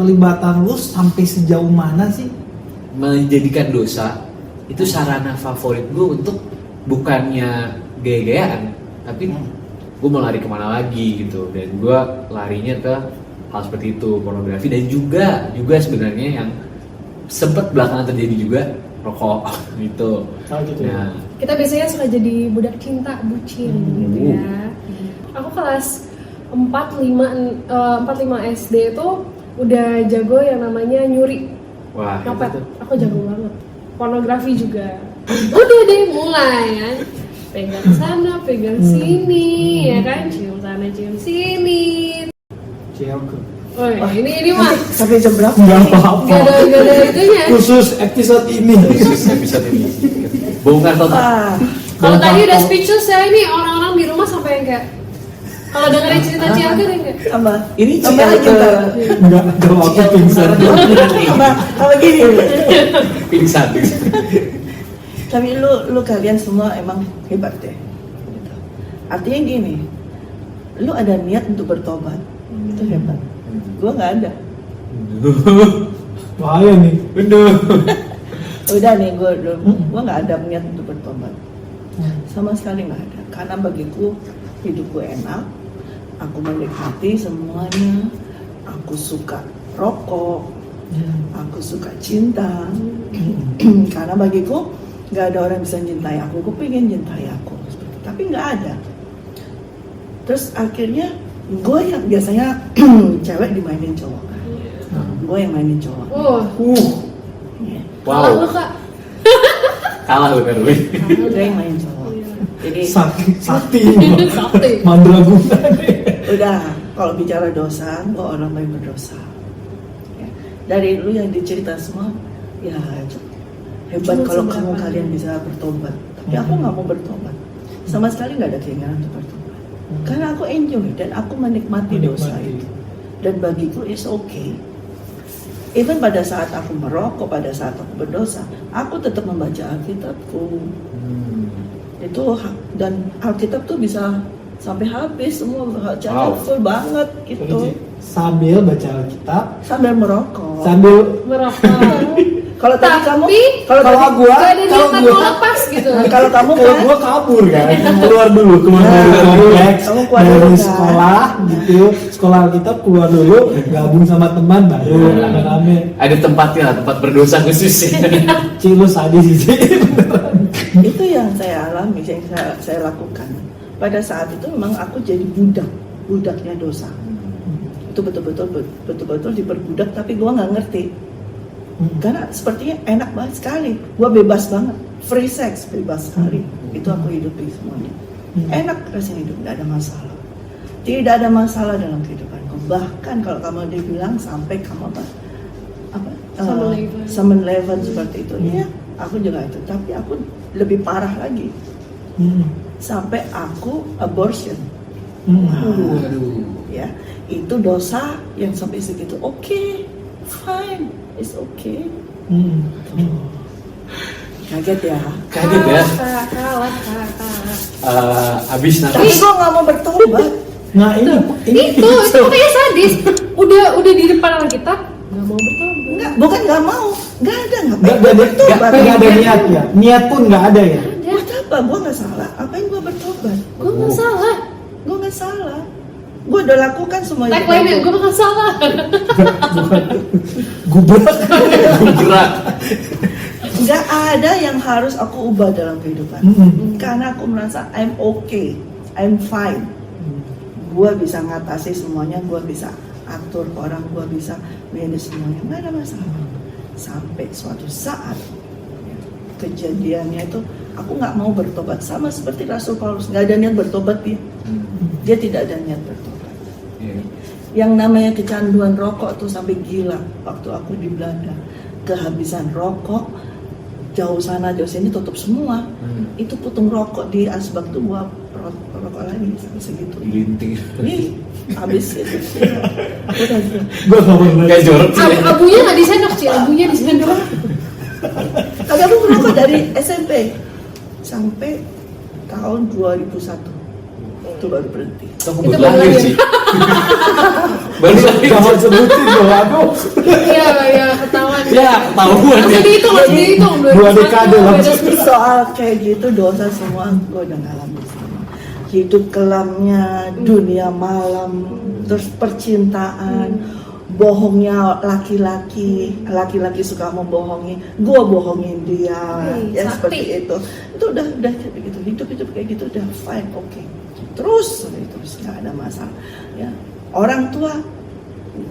keterlibatan lu sampai sejauh mana sih? Menjadikan dosa itu sarana favorit gue untuk bukannya gaya-gayaan, tapi gue mau lari kemana lagi gitu. Dan gue larinya ke hal seperti itu, pornografi, dan juga sebenarnya yang sempat belakangan terjadi juga rokok gitu. Gitu. Nah, Kita biasanya suka jadi budak cinta, bucin gitu ya. Aku kelas 4-5 SD itu udah jago yang namanya nyuri. wah Nyopet, itu tuh. aku jago banget. Pornografi juga. Udah deh mulai kan. Pegang sana, pegang sini, ya kan? Cium sana, cium sini. Cium. Oh, ini mah Sampai jam berapa? Nggak apa-apa. gak ada itunya. Khusus episode ini. Khusus episode ini bongkar total. Ah, Kalau tadi udah speechless ya, ini orang-orang di rumah sampai yang kayak kalau dengerin cerita Ciaga yang kayak tambah. Ini tambah lagi cerita ntar. Enggak, kalau aku pingsan. Tambah gini. pingsan. Tapi lu kalian semua emang hebat deh. Gitu. Artinya gini, lu ada niat untuk bertobat, itu hebat. Gua nggak ada. Bahaya nih. Udah nih, gua nggak ada niat untuk bertobat. Sama sekali nggak ada. Karena bagiku hidupku enak, aku menikmati semuanya. Aku suka rokok, aku suka cinta. Karena bagiku nggak ada orang bisa cintai aku. Aku pengen cintai aku, tapi nggak ada. Terus akhirnya gue yang biasanya cewek dimainin cowok, gue yang mainin cowok. Yeah. Kalau Wow, lu Kak, kalah lu kan lu. Gue yang mainin cowok. Jadi Sakti. Sakti. Mandraguna. udah, kalau bicara dosa, gue orang yang berdosa. Ya. Dari lu yang dicerita semua, ya hebat Cuma kalau seberapa. kalian bisa bertobat. Tapi aku nggak mau bertobat, sama sekali nggak ada keinginan untuk bertobat. Karena aku enjoy dan aku menikmati dosa itu. Dan bagiku it's okay. Even pada saat aku merokok, pada saat aku berdosa, aku tetap membaca Alkitabku. Itu dan Alkitab tuh bisa sampai habis semua, bacanya full banget gitu. Sambil baca Alkitab, Sambil merokok. sambil merokok. Kalau tadi kamu, Tapi kalau gua, gak ada kalau niatan gua, mau lepas gitu. kalau kamu kalau kan, gua kabur kan, keluar dari kompleks, kamu keluar dari dulu, kan? sekolah gitu, sekolah Alkitab keluar dulu, gabung sama teman baru rame-rame. Ada tempatnya, tempat berdosa khusus ya. Cik lu sadis sih. itu yang saya alami, yang saya lakukan. Pada saat itu memang aku jadi budaknya dosa. Itu betul-betul diperbudak, tapi gua nggak ngerti. Karena sepertinya enak banget sekali, gua bebas banget, free sex, bebas sekali. Itu aku hidupi semuanya. Enak rasanya hidup, nggak ada masalah. Tidak ada masalah dalam kehidupanku. Bahkan kalau kamu dibilang sampai kamu summon level seperti itu, ya aku juga itu. Tapi aku lebih parah lagi, sampai aku abortion. Waduh. Ya, itu dosa yang sampai segitu. Oke, fine, it's okay. Kaget ya. Kaget ya. Kalah. Abis nanti. Tapi gue nggak mau bertobat. Nah Itu kayak sadis. Udah di depan Alkitab, nggak mau bertobat. Enggak, bukan nggak mau, nggak ada nggak ngapain gue bertobat. ada niat ya, niat pun nggak ada ya. Buat apa? Gue nggak salah. Apain gue bertobat? Gue nggak salah. Gue nggak salah. Gue udah lakukan semua itu. Tagline-nya gue nggak salah. Gubrak. Gerak. Nggak ada yang harus aku ubah dalam kehidupan. Karena aku merasa I'm okay, I'm fine. Gue bisa ngatasi semuanya, gue bisa atur orang, gue bisa manage semuanya, nggak ada masalah. Sampai suatu saat kejadiannya itu, aku nggak mau bertobat, sama seperti Rasul Paulus, nggak ada niat bertobat dia tidak ada niat bertobat. Yang namanya kecanduan rokok tuh sampai gila. Waktu aku di Belanda, kehabisan rokok, jauh sana jauh sini tutup semua. Itu putung rokok di asbak tuh gua rokok lagi sampai segitu. Linting. Nih, habis itu. Aku udah Gue nggak pernah. Kayak jorok sih. Abunya nggak disendok sih, abunya disendok. kagak aku ngerokok dari SMP sampai tahun 2001. Itu baru berhenti. Aku Itu baru lahir baru sih. Baru Jangan sebutin dong, aduh. Iya, ketahuan. Ya, ketahuan ya. Masih dihitung. 2 dekade langsung. Soal kayak gitu dosa semua gue udah ngalamin semua. Hidup kelamnya dunia malam, terus percintaan, bohongnya laki-laki suka membohongi, gue bohongin dia, ya sakti. seperti itu udah kayak begitu, hidup kayak gitu udah fine, oke. Terus nggak ada masalah, ya. Orang tua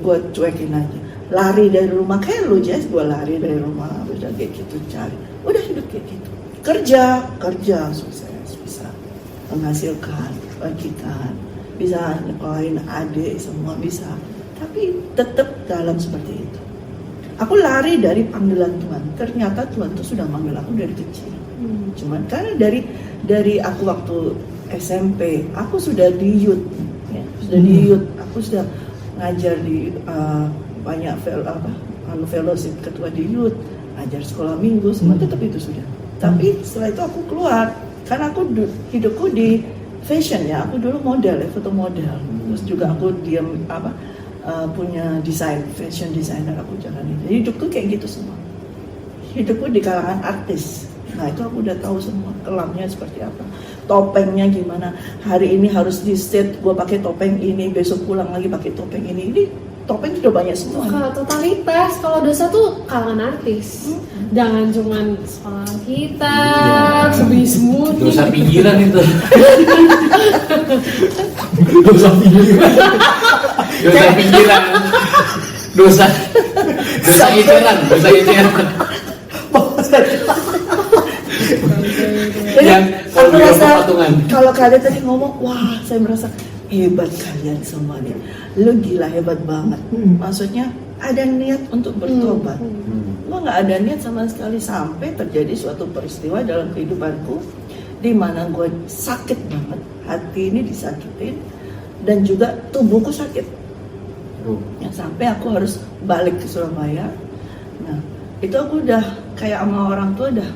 gue cuekin aja, lari dari rumah kayak lu Jess, gue lari dari rumah udah kayak gitu, cari, udah hidup kayak gitu, kerja sukses, bisa menghasilkan, bagikan, bisa nyekolahin adik semua bisa, tapi tetap dalam seperti itu. Aku lari dari panggilan Tuhan, ternyata Tuhan tuh sudah manggil aku dari kecil. Cuman karena dari aku waktu SMP, aku sudah di youth, ya, aku sudah ngajar di banyak fellowship, ketua di youth, ngajar sekolah minggu, semua tetap itu sudah. Tapi setelah itu aku keluar, karena aku hidupku di fashion ya, aku dulu model ya, foto model, terus juga aku punya desain, fashion designer, aku jalanin. Jadi hidupku kayak gitu semua. Hidupku di kalangan artis. Nah itu aku udah tahu semua kelamnya seperti apa, topengnya gimana. Hari ini harus di set, gue pakai topeng ini, besok pulang lagi pakai topeng ini. Ini topeng sudah banyak semua. Kalau totalitas, kalau dosa tuh kalangan artis. Jangan cuman sekolah kita, sembunyi-sembunyi. dosa pinggiran itu. Dosa pinggiran. Dosa pinggiran. Dosa eceran. Yang kalau aku merasa, patungan. kalau kalian tadi ngomong, wah saya merasa hebat kalian semua nih. Lu gila hebat banget. Maksudnya ada niat untuk bertobat. Gua nggak ada niat sama sekali sampai terjadi suatu peristiwa dalam kehidupanku di mana gue sakit banget, hati ini disakitin dan juga tubuhku sakit. Yang sampai aku harus balik ke Surabaya. Nah itu aku udah kayak sama orang tua udah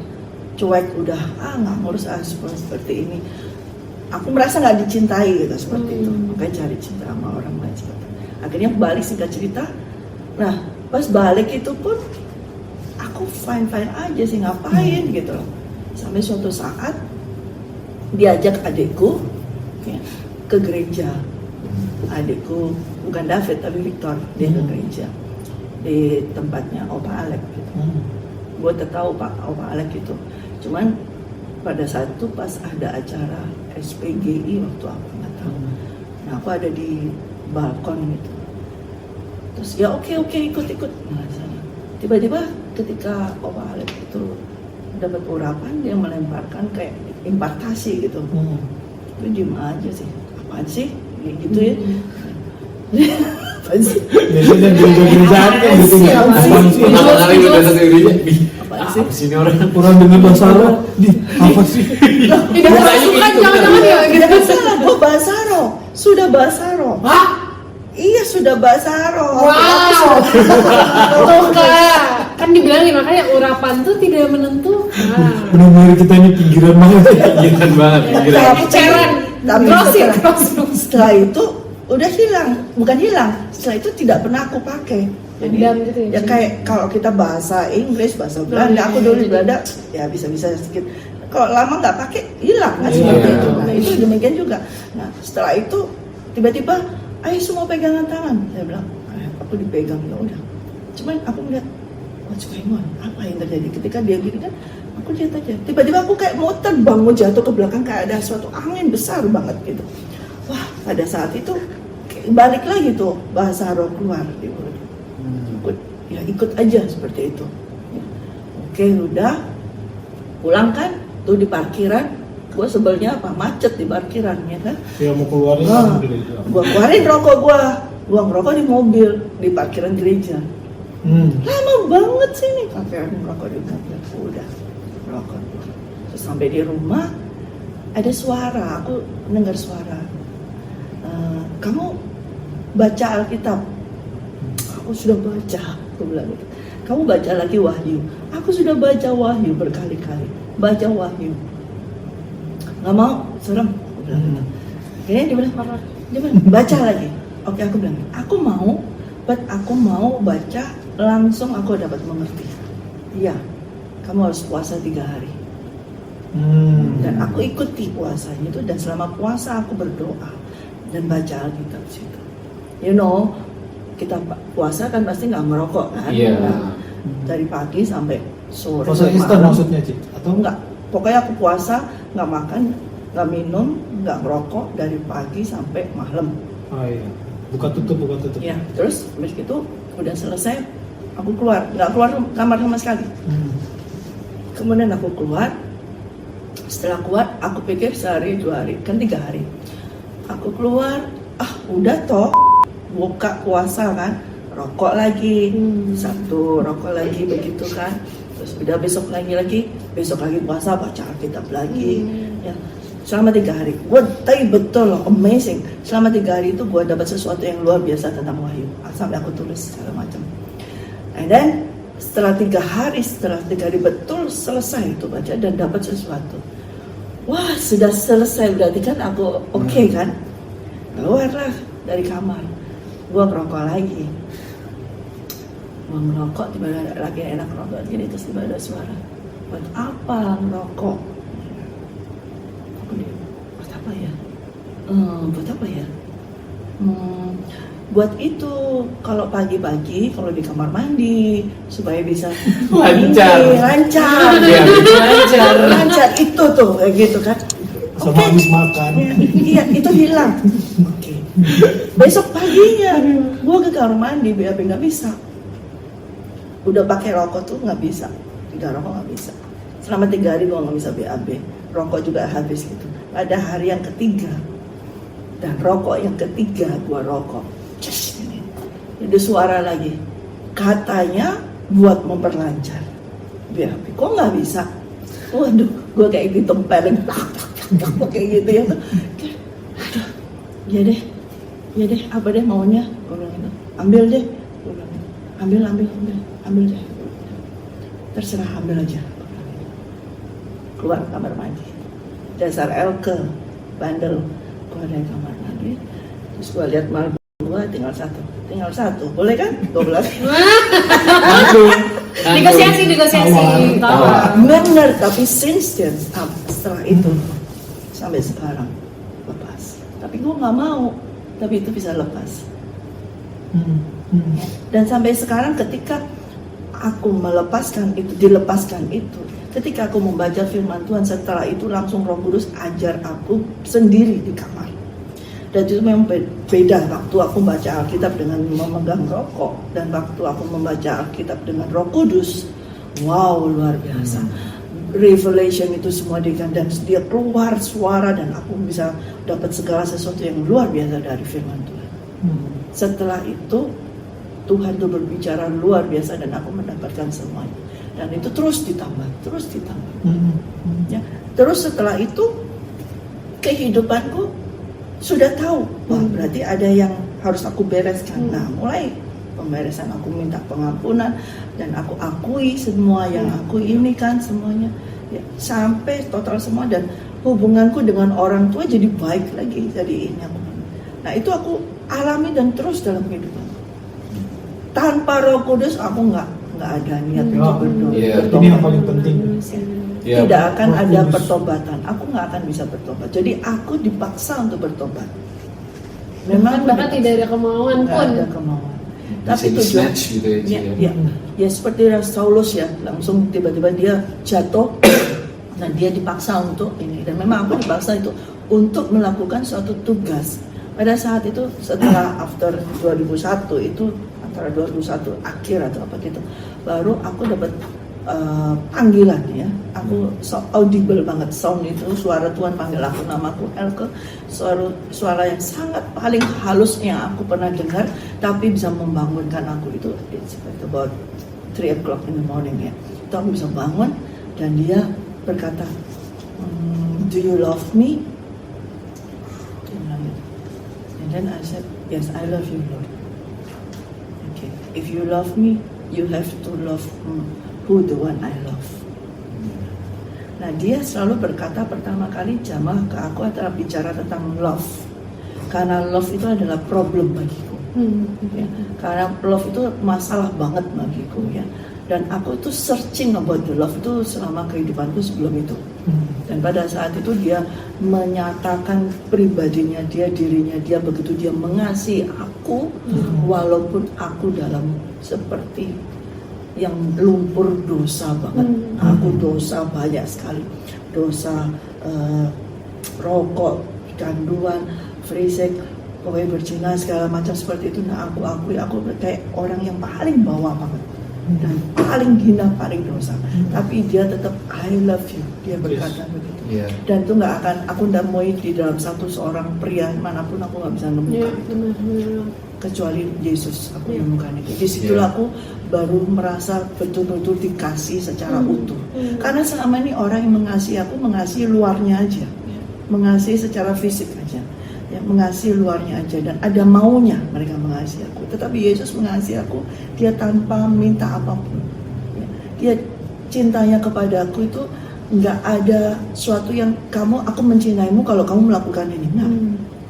cuek, udah nggak ngurus seperti ini. Aku merasa nggak dicintai gitu seperti itu, makanya cari cinta sama orang lain seperti itu. Akhirnya balik, singkat cerita. Nah pas balik itu pun aku fine aja sih, ngapain gitu loh. Sampai suatu saat diajak adikku ya, ke gereja. Adikku bukan David tapi Victor, dia ke gereja di tempatnya Opa Alek gitu. Gue tahu Pak Opa Alek itu. Cuman pada saat itu pas ada acara SPGI waktu aku nggak tahu. Nah aku ada di balkon gitu. Terus ya oke ikut. Nah, tiba-tiba ketika Opa Alek itu dapat urapan, dia melemparkan kayak impartasi gitu. Itu diem aja sih. Apaan sih? Kayak gitu ya. Apaan sih? Biasanya gereja-gerejaan kan gitu. Apaan sih? Pertama kali gue datang ke gereja, Apaan sih? apa sih ini orang? Orang dengan bahasa Arab, apa sih? Tidak kerasukan, jangan-jangan ya gitu. Tidak salah, gue bahasa roh. Sudah bahasa roh. Hah? Iya sudah bahasa roh. Wow. Tuh Kak, kan dibilangin makanya urapan tuh tidak menentukan. Benar-benar kita ini pinggiran banget. Pinggiran banget, pinggiran. Eceran. Tapi Setelah setelah itu udah hilang, bukan hilang. Setelah itu tidak pernah aku pakai. Jadi Dendam gitu ya, ya kayak kalau kita bahasa Inggris, bahasa Belanda, aku dulu di Belanda ya bisa-bisa sedikit. Kalau lama nggak pakai hilang kan seperti itu. Nah itu demikian juga. Nah setelah itu tiba-tiba, ayo semua pegangan tangan. Saya bilang, aku dipegang ya udah. Cuman aku melihat, what's going on? Apa yang terjadi? Ketika dia gini kan, aku lihat aja. Tiba-tiba aku kayak mau terbang, mau jatuh ke belakang, kayak ada suatu angin besar banget gitu. Wah, pada saat itu balik lagi tuh bahasa roh keluar di mulut. Ikut aja seperti itu. Ya. Oke, udah pulang kan, tuh di parkiran. Gue sebelnya apa? Macet di parkiran ya kan. Ya mau keluarin gereja. Gue keluarin rokok gue ngerokok di mobil di parkiran gereja. Lama banget sih nih parkiran rokok di mobil. Udah rokok. Terus sampai di rumah ada suara, aku dengar suara. Kamu baca Alkitab? Aku sudah baca, aku bilang gitu. Kamu baca lagi Wahyu? Aku sudah baca Wahyu berkali-kali. Baca Wahyu. Nggak mau, serem. Aku bilang gitu. Akhirnya dia bilang, baca lagi. Oke, aku bilang, aku mau, but aku mau baca langsung aku dapat mengerti. Iya, kamu harus puasa 3 hari. Dan aku ikuti puasanya itu, dan selama puasa aku berdoa dan baca Alkitab situ. You know, kita puasa kan pasti nggak merokok kan? Iya. Nah, dari pagi sampai sore. Puasa instan maksudnya, Cik? Atau Enggak, pokoknya aku puasa, nggak makan, nggak minum, nggak merokok dari pagi sampai malam. Oh iya. Buka tutup. Ya, terus habis itu udah selesai, aku keluar, nggak keluar kamar sama sekali. Kemudian aku keluar, setelah keluar aku pikir sehari 2 hari, kan 3 hari. Aku keluar, udah toh, buka puasa kan, rokok lagi, satu rokok lagi begitu kan. Terus udah besok lagi puasa, baca Alkitab lagi. Ya, selama 3 hari, gue tapi betul loh, amazing. Selama 3 hari itu gue dapat sesuatu yang luar biasa tentang Wahyu. Sampai aku tulis segala macam. And then setelah 3 hari betul selesai itu baca dan dapat sesuatu. Wah, sudah selesai berarti kan aku oke kan? Keluarlah dari kamar, gue ngerokok lagi. Mau ngerokok, tiba-tiba lagi enak ngerokok gini, terus tiba-tiba ada suara, buat apa ngerokok? Aku bilang, buat apa ya? Buat itu, kalau pagi-pagi, kalau di kamar mandi, supaya bisa Lancar. lancar itu tuh, kayak gitu kan. sama habis makan. Iya, itu hilang. Oke. Besok paginya, gua ke kamar mandi, BAB nggak bisa. Udah pakai rokok tuh nggak bisa, 3 rokok nggak bisa. Selama 3 hari gua nggak bisa BAB. Rokok juga habis gitu. Ada hari yang ketiga, dan rokok yang ketiga gua rokok. Ada suara lagi, katanya buat memperlancar BAB. Kok nggak bisa? Waduh, gue kayak ditempelin kayak gitu ya tuh. Aduh, ya deh, apa deh maunya? Gue bilang gitu. Ambil deh. Gue bilang, ambil deh. Terserah, ambil aja. Keluar kamar mandi. Dasar Elke, bandel. Keluar dari kamar mandi. Terus gue lihat malam gue tinggal satu, boleh kan? 12. Negosiasi. Tawar. Bener, tapi since then, setelah itu sampai sekarang lepas. Tapi gue nggak mau, tapi itu bisa lepas. Dan sampai sekarang ketika aku dilepaskan itu, ketika aku membaca firman Tuhan, setelah itu langsung Roh Kudus ajar aku sendiri di kamar. Dan itu memang beda waktu aku membaca Alkitab dengan memegang rokok dan waktu aku membaca Alkitab dengan Roh Kudus. Wow, luar biasa. Revelation itu semua dan dia keluar suara dan aku bisa dapat segala sesuatu yang luar biasa dari firman Tuhan. Setelah itu Tuhan tuh berbicara luar biasa dan aku mendapatkan semuanya. Dan itu terus ditambah. Ya. Terus setelah itu kehidupanku sudah tahu, wah berarti ada yang harus aku bereskan. Nah, mulai pemberesan, aku minta pengampunan dan aku akui semua yang aku ini kan semuanya, ya, sampai total semua, dan hubunganku dengan orang tua jadi baik lagi. Jadi ini aku. Nah, itu aku alami dan terus dalam kehidupanku. Tanpa Roh Kudus aku nggak ada niat untuk berdoa. Ini yang paling penting. Tidak akan ada pertobatan. Aku nggak akan bisa bertobat. Jadi aku dipaksa untuk bertobat. Memang bahkan tidak ada kemauan nggak pun. ada kemauan. Bisa Tapi tujuan, di-snatch gitu ya. ya seperti Saulus ya, langsung tiba-tiba dia jatuh dan dia dipaksa untuk ini. Dan memang aku dipaksa itu untuk melakukan suatu tugas. Pada saat itu setelah after 2001 itu, antara 2001 akhir atau apa gitu, baru aku dapat panggilan ya. Aku audible banget, sound itu, suara Tuhan panggil aku, namaku Elke, suara yang sangat paling halus yang aku pernah dengar, tapi bisa membangunkan aku. Itu it's about 3 o'clock in the morning ya. Itu aku bisa bangun dan dia berkata, do you love me? Dia bilang gitu. And then I said, yes, I love you, Lord. Okay, if you love me, you have to love who the one I love. Nah, dia selalu berkata pertama kali jamaah ke aku adalah bicara tentang love. Karena love itu adalah problem bagiku. Ya. Karena love itu masalah banget bagiku ya. Dan aku itu searching about the love itu selama kehidupanku sebelum itu. Dan pada saat itu dia menyatakan pribadinya dia, dirinya dia, begitu dia mengasihi aku, walaupun aku dalam seperti yang lumpur dosa banget. Aku dosa banyak sekali, dosa rokok, canduan, free sex, pokoknya berzina segala macam seperti itu. Nah aku akui aku kayak orang yang paling bawah banget dan paling hina, paling dosa. Tapi dia tetap I love you, dia berkata begitu. Dan itu nggak akan, aku nggak mau di dalam seorang pria manapun aku nggak bisa nemukan kecuali Yesus. Aku menemukan itu. Di situlah aku baru merasa betul-betul dikasih secara utuh. Karena selama ini orang yang mengasihi aku mengasihi luarnya aja, mengasihi secara fisik aja, ya, mengasihi luarnya aja, dan ada maunya mereka mengasihi aku. Tetapi Yesus mengasihi aku, dia tanpa minta apapun. Ya, dia cintanya kepada aku itu nggak ada suatu yang aku mencintaimu kalau kamu melakukan ini. Nah,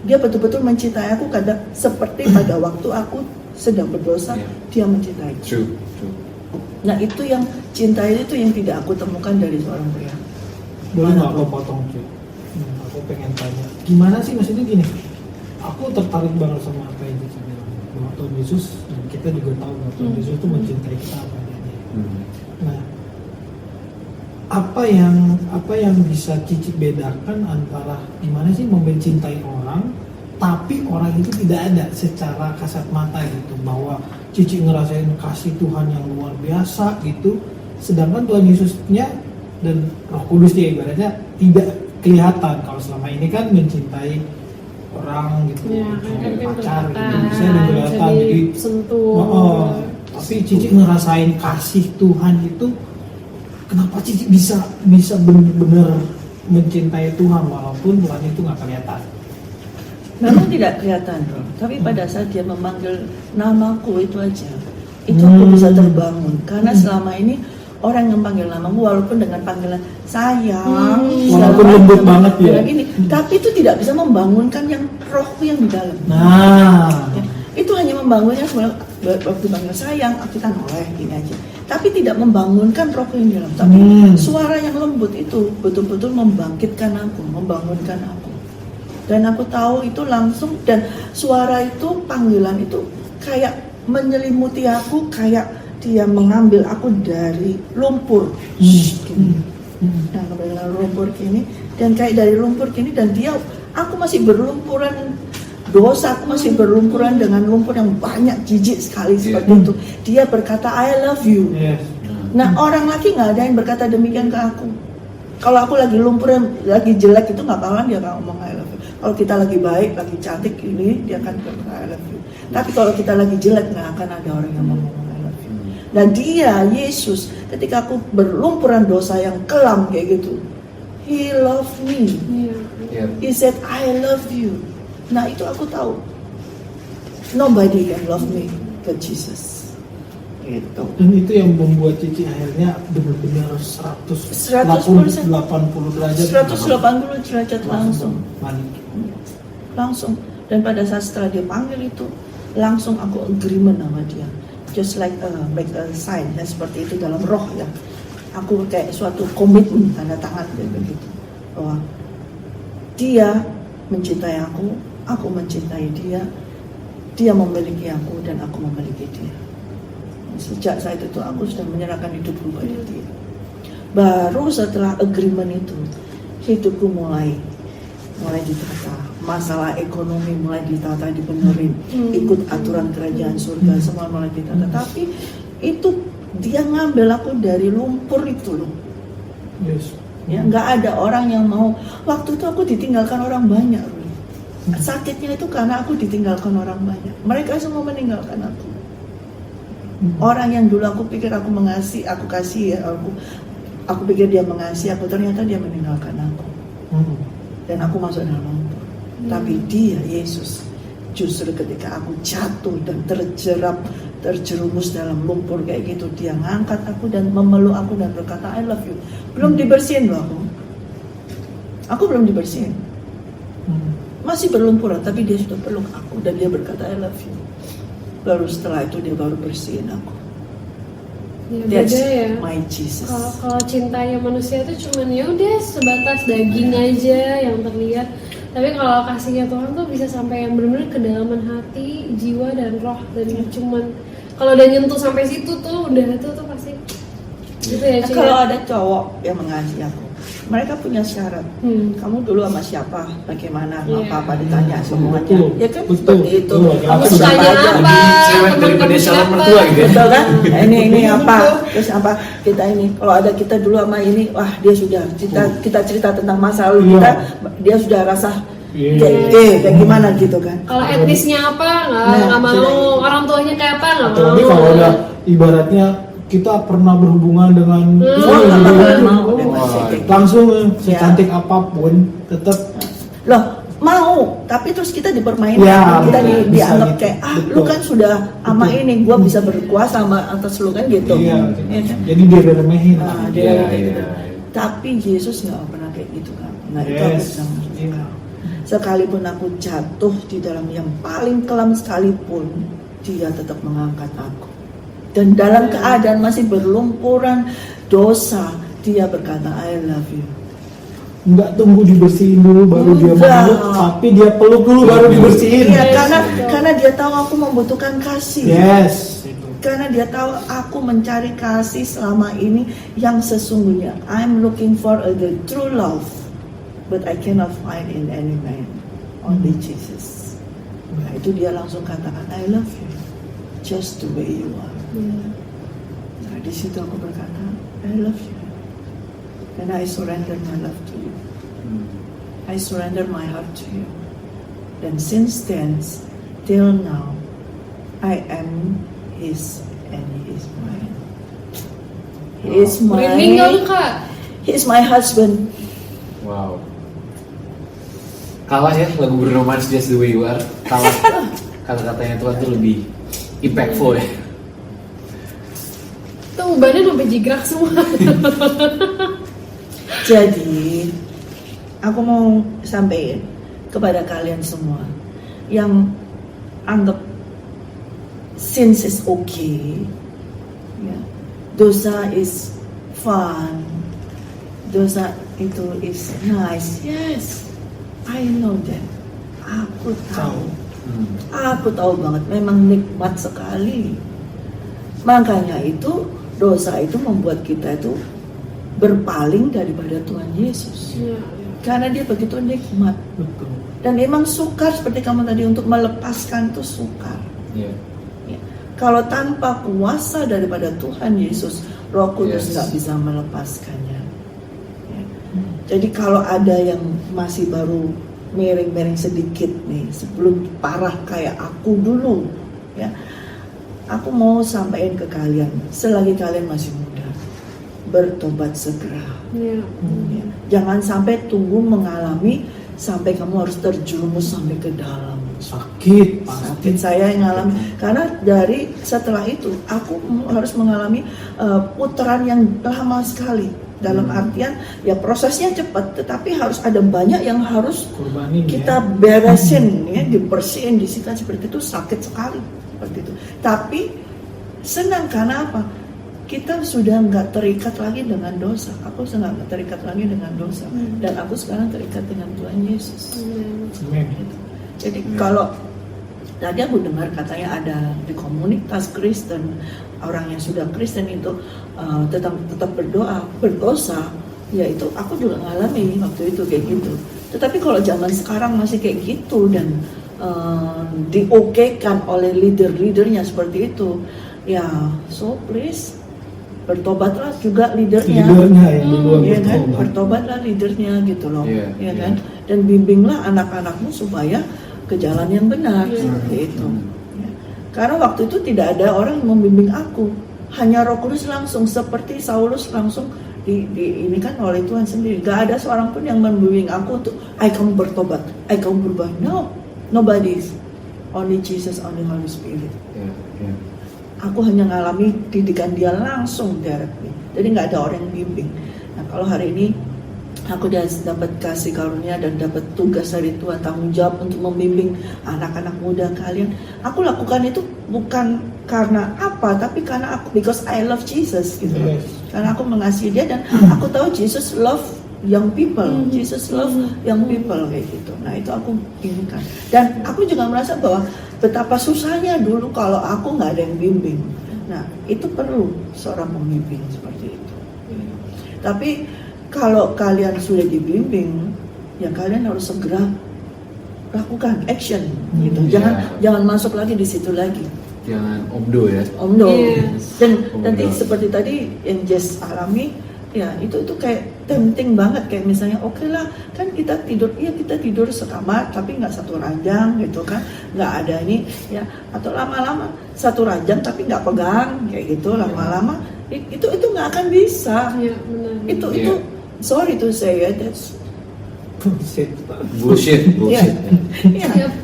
dia betul-betul mencintai aku kadang seperti pada waktu aku sedang berdosa, dia mencintai. True. Nah itu yang cinta itu yang tidak aku temukan dari seorang pria. Boleh nggak aku potong cuy? Aku pengen tanya, gimana sih maksudnya gini? Aku tertarik banget sama apa yang Cici bilang bahwa Tuhan Yesus, dan kita juga tahu bahwa Tuhan Yesus itu mencintai kita apa adanya. Nah, apa yang bisa Cici bedakan antara gimana sih mencintai orang, tapi orang itu tidak ada secara kasat mata gitu, bahwa Cici ngerasain kasih Tuhan yang luar biasa gitu, sedangkan Tuhan Yesusnya dan Roh Kudusnya ibaratnya tidak kelihatan. Kalau selama ini kan mencintai orang gitu, pacar gitu, bisa kelihatan jadi sentuh. tapi Cici ngerasain kasih Tuhan itu, kenapa Cici bisa benar-benar mencintai Tuhan walaupun Tuhan itu nggak kelihatan? Memang tidak kelihatan, bro. Tapi pada saat dia memanggil namaku itu aja, itu aku bisa terbangun. Karena selama ini orang yang panggil namamu walaupun dengan panggilan sayang, walaupun lembut banget ya, gini, tapi itu tidak bisa membangunkan yang rohku yang di dalam. Nah, Ya, itu hanya membangunnya waktu panggil sayang, kita noleh gini aja. Tapi tidak membangunkan rohku yang di dalam. Tapi suara yang lembut itu betul-betul membangkitkan aku, membangunkan aku. Dan aku tahu itu langsung, dan suara itu, panggilan itu kayak menyelimuti aku, kayak dia mengambil aku dari lumpur gini. Dan dari lumpur gini, dan kayak dari lumpur gini, dan aku masih berlumpuran dosa, aku masih berlumpuran dengan lumpur yang banyak, jijik sekali seperti itu. Dia berkata I love you. Nah orang lagi nggak ada yang berkata demikian ke aku. Kalau aku lagi lumpur, lagi jelek itu nggak bakalan dia ngomong I love you. Kalau kita lagi baik, lagi cantik ini, dia akan berkata I love you. Tapi kalau kita lagi jelek, nggak akan ada orang yang ngomong I love you. Dan dia, Yesus, ketika aku berlumpuran dosa yang kelam kayak gitu, He loved me. He said I love you. Nah itu aku tahu, nobody can love me but Jesus. Gitu. Dan itu yang membuat Cici akhirnya benar-benar 180 derajat langsung. Dan pada saat setelah dia panggil itu, langsung aku agreement sama dia, just like make a sign, ya, seperti itu dalam roh ya. Aku kayak suatu komitmen, tanda tangan begitu, bahwa dia mencintai aku mencintai dia, dia memiliki aku dan aku memiliki dia. Sejak saat itu aku sudah menyerahkan hidupku pada dia. Baru setelah agreement itu, hidupku mulai ditata. Masalah ekonomi mulai ditata, dibenerin, ikut aturan kerajaan surga, semua mulai ditata. Tapi itu dia ngambil aku dari lumpur itu loh. Ya, nggak ada orang yang mau. Waktu itu aku ditinggalkan orang banyak. Sakitnya itu karena aku ditinggalkan orang banyak. Mereka semua meninggalkan aku. Orang yang dulu aku pikir aku mengasihi, aku kasih ya, aku pikir dia mengasihi aku, ternyata dia meninggalkan aku. Dan aku masuk dalam lumpur. Tapi dia, Yesus, justru ketika aku jatuh dan terjerumus dalam lumpur kayak gitu, dia ngangkat aku dan memeluk aku dan berkata I love you. Belum dibersihin loh aku belum dibersihin. masih berlumpuran, tapi dia sudah peluk aku dan dia berkata I love you. Baru setelah itu dia baru bersihin aku. Ya, That's beda ya. my Jesus. Kalau cintanya manusia itu cuman ya udah sebatas daging aja yang terlihat. Tapi kalau kasihnya Tuhan tuh bisa sampai yang benar-benar kedalaman hati, jiwa dan roh, dan cuman kalau udah nyentuh sampai situ tuh udah itu tuh pasti gitu ya. Nah, Ci, kalau ya? ada cowok yang mengasihi aku, mereka punya syarat. Kamu dulu sama siapa, bagaimana, Iya. apa ditanya semuanya. Betul. Ya kan Betul. seperti itu. Betul. Kamu Betul. siapa Sukanya aja. apa? Cewek Temen daripada kamu calon siapa? mertua gitu ya. Betul kan? Ini apa? Terus apa? Kita ini. Kalau ada kita dulu sama ini, wah dia sudah kita cerita tentang masa lalu Iya. kita, dia sudah rasa Iya. kayak gimana gitu kan? Kalau etnisnya apa Nah, nggak mau, sudah. orang tuanya kayak apa nggak Atau mau. nanti kalau ada ibaratnya kita pernah berhubungan dengan nggak mau. Wah. langsung Ya. secantik apapun tetap Loh, mau, tapi terus kita dipermainkan, Ya, kita bisa dianggap gitu. kayak Betul. lu kan sudah ama Betul. ini, gua bisa berkuasa sama atas lu kan gitu. iya. Ya kan? Jadi dia remehin. Nah, dia Iya, kayak iya. gitu. Tapi Yesus nggak pernah kayak gitu kan. Nah itu aku Yes. bisa ngerti. Iya. Sekalipun aku jatuh di dalam yang paling kelam sekalipun, dia tetap mengangkat aku. Dan dalam keadaan masih berlumpuran dosa, dia berkata I love you. Nggak tunggu dibersihin dulu baru dia Enggak. meluk, tapi dia peluk dulu baru dibersihin. Iya, Yes, karena betul. karena dia tahu aku membutuhkan kasih. Yes. Itu. Karena dia tahu aku mencari kasih selama ini yang sesungguhnya. I'm looking for the true love, but I cannot find in any man, only Jesus. Nah, itu dia langsung katakan I love you, just the way you are. Iya. Nah, di situ aku berkata I love you, and I surrender my love to you. I surrender my heart to you. And since then, till now, I am His and He is mine. He is Merinding nggak lu my, Kak? He is my husband. Wow. Kalah ya lagu Bruno Mars Just the Way You Are. Kalah. Kata-katanya Tuhan tuh lebih impactful ya. Tuh ubannya sampai jigrak semua. Jadi, aku mau sampaikan kepada kalian semua yang anggap sins is okay, ya. Dosa is fun, dosa itu is nice. Yes, I know that. Aku tahu. Aku tahu banget, memang nikmat sekali. Makanya itu dosa itu membuat kita itu berpaling daripada Tuhan Yesus. Iya. Karena dia begitu nikmat. Betul. Dan memang sukar seperti kamu tadi untuk melepaskan itu sukar. Iya. Ya. Kalau tanpa kuasa daripada Tuhan Yesus, Roh Kudus Yes. nggak bisa melepaskannya. Ya. Jadi kalau ada yang masih baru miring-miring sedikit nih, sebelum parah kayak aku dulu, ya, aku mau sampaikan ke kalian, selagi kalian masih muda, bertobat segera. Iya. Ya. Jangan sampai tunggu mengalami sampai kamu harus terjerumus sampai ke dalam. Sakit. Sakit saya yang ngalami, karena dari setelah itu aku harus mengalami putaran yang lama sekali. Dalam artian ya prosesnya cepat, tetapi harus ada banyak yang harus Korbanin kita ya. beresin, ya, dibersihin, disita seperti itu, sakit sekali seperti itu. Tapi senang karena apa? Kita sudah nggak terikat lagi dengan dosa. Aku sudah nggak terikat lagi dengan dosa, dan aku sekarang terikat dengan Tuhan Yesus. Amen. Jadi kalau tadi aku dengar katanya ada di komunitas Kristen, orang yang sudah Kristen itu tetap berdoa, berdosa, ya itu aku juga ngalami waktu itu kayak gitu. Tetapi kalau zaman sekarang masih kayak gitu dan diokekan oleh leader-leadernya seperti itu, ya so please bertobatlah juga leadernya. Leadernya yang duluan Ya kan, bertobat. bertobatlah leadernya gitu loh, Iya, ya iya. kan, dan bimbinglah anak-anakmu supaya ke jalan yang benar, Iya. seperti itu. Ya. Karena waktu itu tidak ada orang yang membimbing aku, hanya Roh Kudus langsung, seperti Saulus langsung ini kan oleh Tuhan sendiri. Gak ada seorang pun yang membimbing aku untuk, kamu bertobat, kamu berubah. No, nobody, only Jesus, only Holy Spirit. Iya, iya. Aku hanya ngalami didikan dia langsung directly. Jadi nggak ada orang yang bimbing. Nah kalau hari ini aku dapat kasih karunia dan dapat tugas dari Tuhan, tanggung jawab untuk membimbing anak-anak muda kalian. Aku lakukan itu bukan karena apa, tapi karena aku, because I love Jesus gitu. Yes. Karena aku mengasihi dia dan aku tahu Jesus love young people, Jesus love young people kayak gitu. Nah itu aku inginkan. Dan aku juga merasa bahwa betapa susahnya dulu kalau aku nggak ada yang bimbing. Nah itu perlu seorang pembimbing seperti itu. Tapi kalau kalian sudah dibimbing, ya kalian harus segera lakukan action gitu. Jangan masuk lagi di situ lagi. Jangan omdo ya. Omdo. Yes. Dan nanti Omdo. seperti tadi yang Jess alami, ya itu kayak tempting banget, kayak misalnya oke lah kan kita tidur sekamar tapi nggak satu ranjang gitu kan, nggak ada ini ya, atau lama-lama satu ranjang tapi nggak pegang kayak gitu, lama-lama itu nggak akan bisa. Iya, benar. Itu Iya. sorry to say ya, that's Bullshit. ya.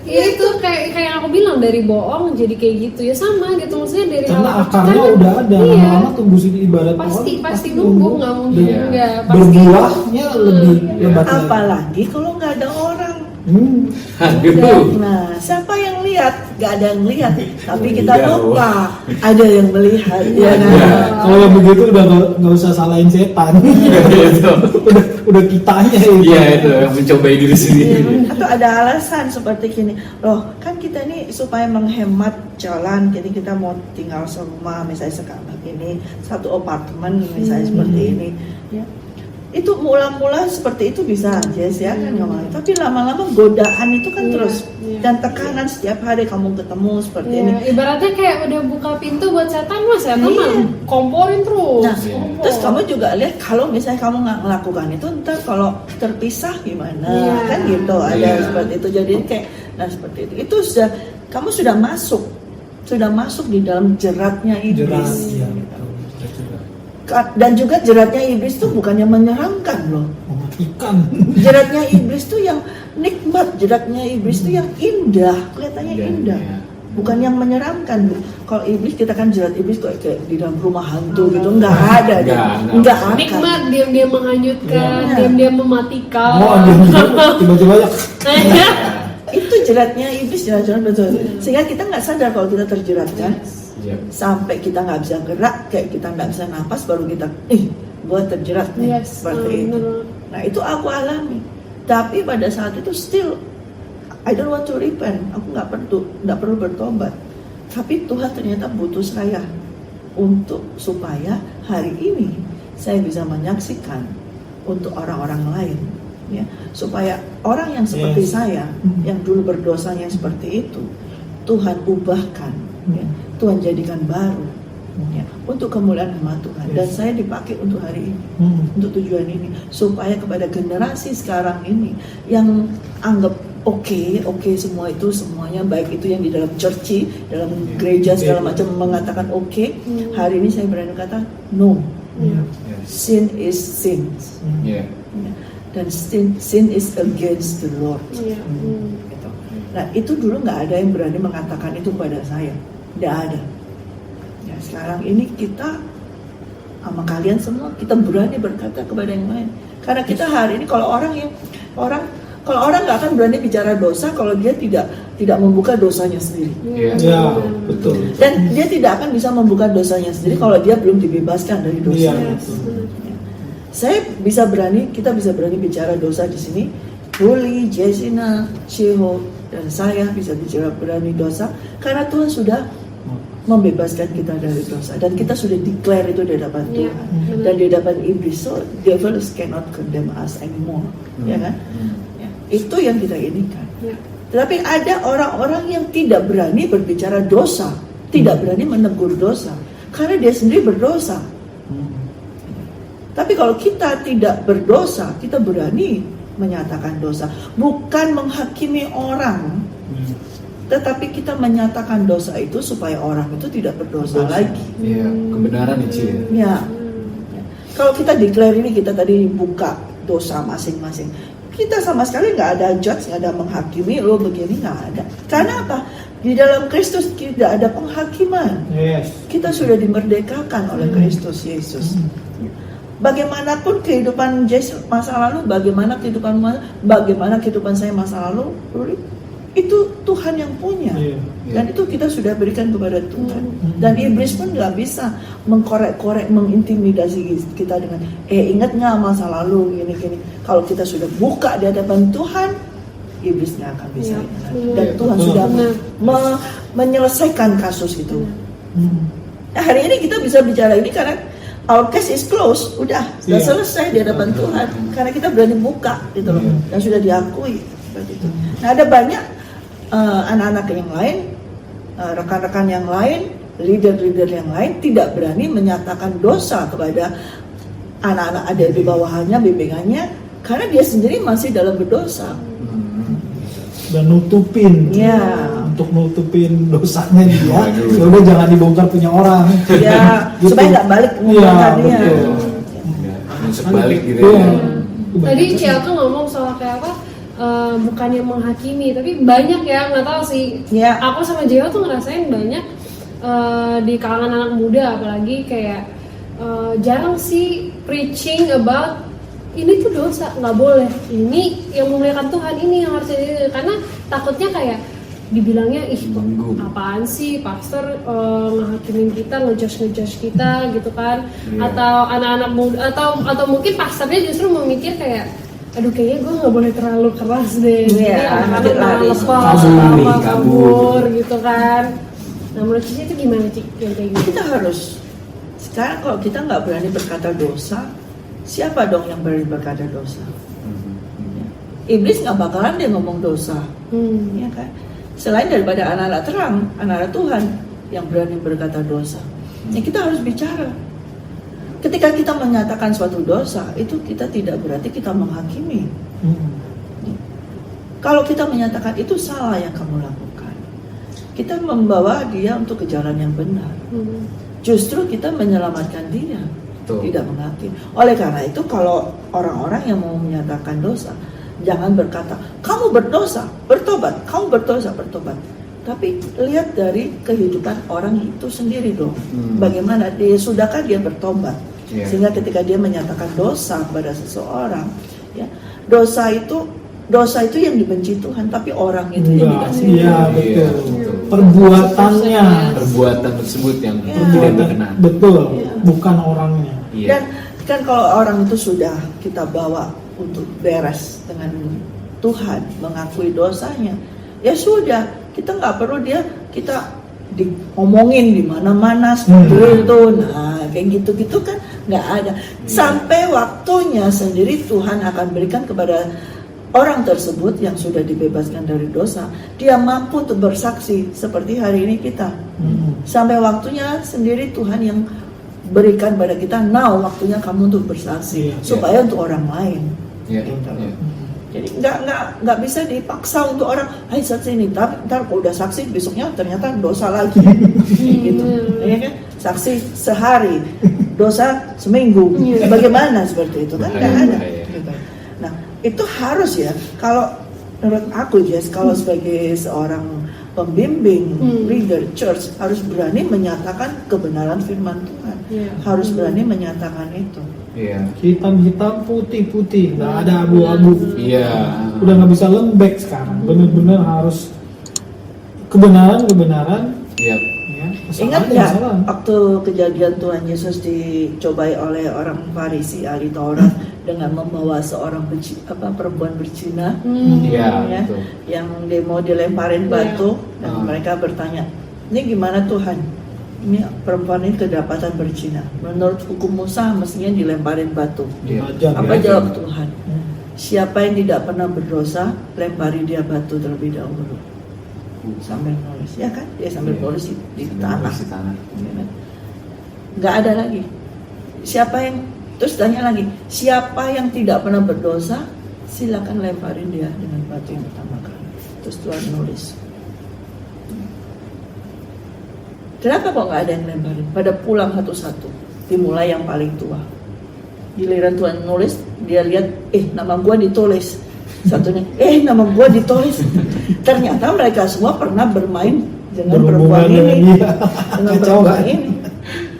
Ya itu kayak yang aku bilang, dari bohong jadi kayak gitu ya, sama gitu, maksudnya dari Karena hal akarnya kan, udah ada, iya, lama-lama tumbuh sini ibarat pasti nunggu, nggak mungkin Iya. nggak pasti. berbuahnya lebih Iya. lebat lagi. Apalagi kalau nggak ada orang. Aduh. Nah, siapa yang lihat? Gak ada yang lihat, tapi kita Iya, lupa ada yang melihat. Ya, Iya. kan? Kalau yang begitu udah nggak usah salahin setan. Itu. udah kitanya itu. Iya itu yang mencobai diri sendiri. Atau ada alasan seperti gini, loh kan kita ini supaya menghemat jalan, jadi kita mau tinggal serumah, misalnya sekarang ini satu apartemen misalnya seperti ini, ya. Itu mula-mula seperti itu bisa aja sih ya kan ngomongin. Tapi lama-lama godaan itu kan Iya, terus iya. dan tekanan setiap hari kamu ketemu seperti ini. Ya, ibaratnya kayak udah buka pintu buat setan, mas setan Iya. mah komporin terus. Nah, Kompor. terus kamu juga lihat kalau misalnya kamu nggak melakukan itu, ntar kalau terpisah gimana, Iya. kan gitu ada Iya. seperti itu. Jadi kayak, nah seperti itu sudah kamu sudah masuk di dalam jeratnya Jelas, iblis. ya. Dan juga jeratnya iblis itu bukannya menyeramkan loh. Mematikan. Jeratnya iblis itu yang nikmat, jeratnya iblis itu yang indah, kelihatannya Iya, indah. iya. Bukan yang menyeramkan. Kalau iblis, kita kan jerat iblis kayak di dalam rumah hantu gitu, nggak ada, nggak akan. Nikmat, diam-diam menghanyutkan, Iya. diam-diam mematikan. Oh, ada tiba-tiba ya. Itu jeratnya iblis, jerat-jerat betul. Sehingga kita nggak sadar kalau kita terjerat kan, Iya. sampai kita nggak bisa gerak, kayak kita nggak bisa napas, baru kita, gua terjerat nih, Yes, seperti itu. benar. Nah itu aku alami. Tapi pada saat itu still I don't want to repent. Aku nggak perlu bertobat. Tapi Tuhan ternyata butuh saya untuk supaya hari ini saya bisa menyaksikan untuk orang-orang lain, ya, supaya orang yang seperti Yes. saya, yang dulu berdosanya seperti itu, Tuhan ubahkan, ya, Tuhan jadikan baru, ya, untuk kemuliaan nama Tuhan. Dan Yes. saya dipakai untuk hari ini, untuk tujuan ini, supaya kepada generasi sekarang ini yang anggap oke semua itu, semuanya baik itu yang di dalam church, dalam gereja segala macam mengatakan oke, hari ini saya berani kata no, Iya. sin is sin. Iya. Dan sin is against the Lord. Iya. Gitu. Nah itu dulu nggak ada yang berani mengatakan itu pada saya, nggak ada. Ya, sekarang ini kita sama kalian semua, kita berani berkata kepada yang lain. Karena kita hari ini kalau orang nggak akan berani bicara dosa kalau dia tidak membuka dosanya sendiri. Iya. Ya, betul. Dan dia tidak akan bisa membuka dosanya sendiri kalau dia belum dibebaskan dari dosa. Iya, Yes, betul. Kita bisa berani bicara dosa di sini. Ruli, Jessina, Sheho, dan saya bisa bicara berani dosa karena Tuhan sudah membebaskan kita dari dosa dan kita sudah declare itu di hadapan Iya, Tuhan benar. dan di hadapan iblis. So devils cannot condemn us anymore, ya kan? Ya, itu yang kita inginkan. Iya. Tetapi ada orang-orang yang tidak berani berbicara dosa, tidak berani menegur dosa karena dia sendiri berdosa. Tapi kalau kita tidak berdosa, kita berani menyatakan dosa, bukan menghakimi orang, tetapi kita menyatakan dosa itu supaya orang itu tidak berdosa lagi. Iya. Kebenaran itu ya. Ya. Kalau kita declare ini, kita tadi buka dosa masing-masing, kita sama sekali nggak ada judge, nggak ada menghakimi lo begini, nggak ada. Karena apa? Di dalam Kristus tidak ada penghakiman. Yes. Kita sudah dimerdekakan oleh Kristus Yesus. Bagaimanapun kehidupan Jess masa lalu, bagaimana kehidupan saya masa lalu, itu Tuhan yang punya. Iya. Dan itu kita sudah berikan kepada Tuhan. Dan iblis pun nggak bisa mengkorek-korek, mengintimidasi kita dengan ingat nggak masa lalu gini-gini. Kalau kita sudah buka di hadapan Tuhan, iblis nggak akan bisa. Iya. Dan Tuhan Betul. sudah menyelesaikan kasus itu. Hmm. Nah, hari ini kita bisa bicara ini karena our case is closed, udah Iya. selesai di hadapan Tuhan. Karena kita berani buka gitu loh, Iya. dan sudah diakui seperti itu. Nah, ada banyak anak-anak yang lain, rekan-rekan yang lain, leader-leader yang lain tidak berani menyatakan dosa kepada anak-anak ada di bawahannya, bimbingannya, karena dia sendiri masih dalam berdosa. Dan nutupin. Ya. Untuk nutupin dosanya dia. Waduh. Ya udah jangan dibongkar punya orang. Ya, Gitu. supaya nggak balik Iya, mengumpulkannya. betul. Masuk balik gitu Iya. ya. Tadi Ciaka ngomong soal kayak apa, bukannya menghakimi, tapi banyak ya, nggak tahu sih. Ya. Aku sama Jeo tuh ngerasain banyak di kalangan anak muda, apalagi kayak jarang sih preaching about ini tuh dosa, nggak boleh. Ini yang memuliakan Tuhan, ini yang harus jadi, karena takutnya kayak dibilangnya Minggu. apaan sih pastor ngehakimin kita, ngejudge kita gitu kan. Iya. Atau anak-anak muda atau mungkin pastornya justru memikir kayak aduh kayaknya gue nggak boleh terlalu keras deh. Iya, Jadi anak-anak nanti malah lari, lepas, kabur, apa, kabur. kabur gitu kan. Nah menurut Cici itu gimana Cik yang kayak gitu? Kita harus, sekarang kalau kita nggak berani berkata dosa, siapa dong yang berani berkata dosa? Iblis nggak bakalan dia ngomong dosa, ya kan? Selain daripada anak-anak terang, anak-anak Tuhan yang berani berkata dosa, ya kita harus bicara. Ketika kita menyatakan suatu dosa, itu kita tidak berarti kita menghakimi. Hmm. Kalau kita menyatakan itu salah yang kamu lakukan, kita membawa dia untuk ke jalan yang benar. Justru kita menyelamatkan dia, Betul. tidak menghakimi. Oleh karena itu, kalau orang-orang yang mau menyatakan dosa, jangan berkata, kamu berdosa, bertobat, kamu berdosa, bertobat. Tapi lihat dari kehidupan orang itu sendiri dong. Bagaimana dia, sudahkah dia bertobat? Iya. Sehingga ketika dia menyatakan dosa kepada seseorang, ya, dosa itu yang dibenci Tuhan, tapi orang itu yang Enggak, dikasih. iya Iya, betul. betul. Perbuatannya. Perbuatan tersebut yang Iya. tidak berkenan. Betul, Iya. bukan orangnya. Iya. Dan kan kalau orang itu sudah kita bawa untuk beres dengan Tuhan, mengakui dosanya, ya sudah, kita nggak perlu kita diomongin di mana-mana seperti itu. Nah, kayak gitu-gitu kan nggak ada. Sampai waktunya sendiri Tuhan akan berikan kepada orang tersebut yang sudah dibebaskan dari dosa, dia mampu untuk bersaksi seperti hari ini kita. Sampai waktunya sendiri Tuhan yang berikan pada kita, now waktunya kamu untuk bersaksi, Iya. supaya untuk orang lain. Iya. Gitu. Iya. Jadi nggak bisa dipaksa untuk orang, hai saksi ini, tapi ntar kalau udah saksi besoknya ternyata dosa lagi, gitu. Ya kan? Saksi sehari, dosa seminggu, bagaimana seperti itu kan nggak Bahaya, ada. bahaya. Gitu. Nah itu harus ya, kalau menurut aku Jess, kalau sebagai seorang pembimbing, leader church harus berani menyatakan kebenaran firman Tuhan, Iya. harus berani menyatakan itu. Iya. Hitam-hitam, putih-putih, nggak ada abu-abu. Iya. Udah nggak bisa lembek sekarang. Bener-bener harus kebenaran. Iya. Ya, Ingat kesalahan, nggak kesalahan. waktu kejadian Tuhan Yesus dicobai oleh orang Farisi ahli Taurat dengan membawa seorang perempuan berzina, Iya. ya, Betul. yang dia mau dilemparin batu, dan Ah. mereka bertanya, ini gimana Tuhan? Ini perempuan ini kedapatan berzina. Menurut hukum Musa mestinya dilemparin batu. Iya. Ajar, Apa Iya. jawab Tuhan? Siapa yang tidak pernah berdosa, lempari dia batu terlebih dahulu. Sambil nulis, ya kan? Dia sambil Iya. nulis di tanah. Di tanah. Nggak ada lagi. Siapa yang, terus tanya lagi, siapa yang tidak pernah berdosa, silakan lemparin dia dengan batu yang pertama kali. Terus Tuhan nulis. Kenapa kok nggak ada yang lemparin? Pada pulang satu-satu, dimulai yang paling tua. Giliran Tuhan nulis, dia lihat, nama gua ditulis. Satunya, nama gua ditulis. Ternyata mereka semua pernah bermain dengan perempuan Berhubungan ini, dengan dia. dengan Kacau, perempuan kan? ini.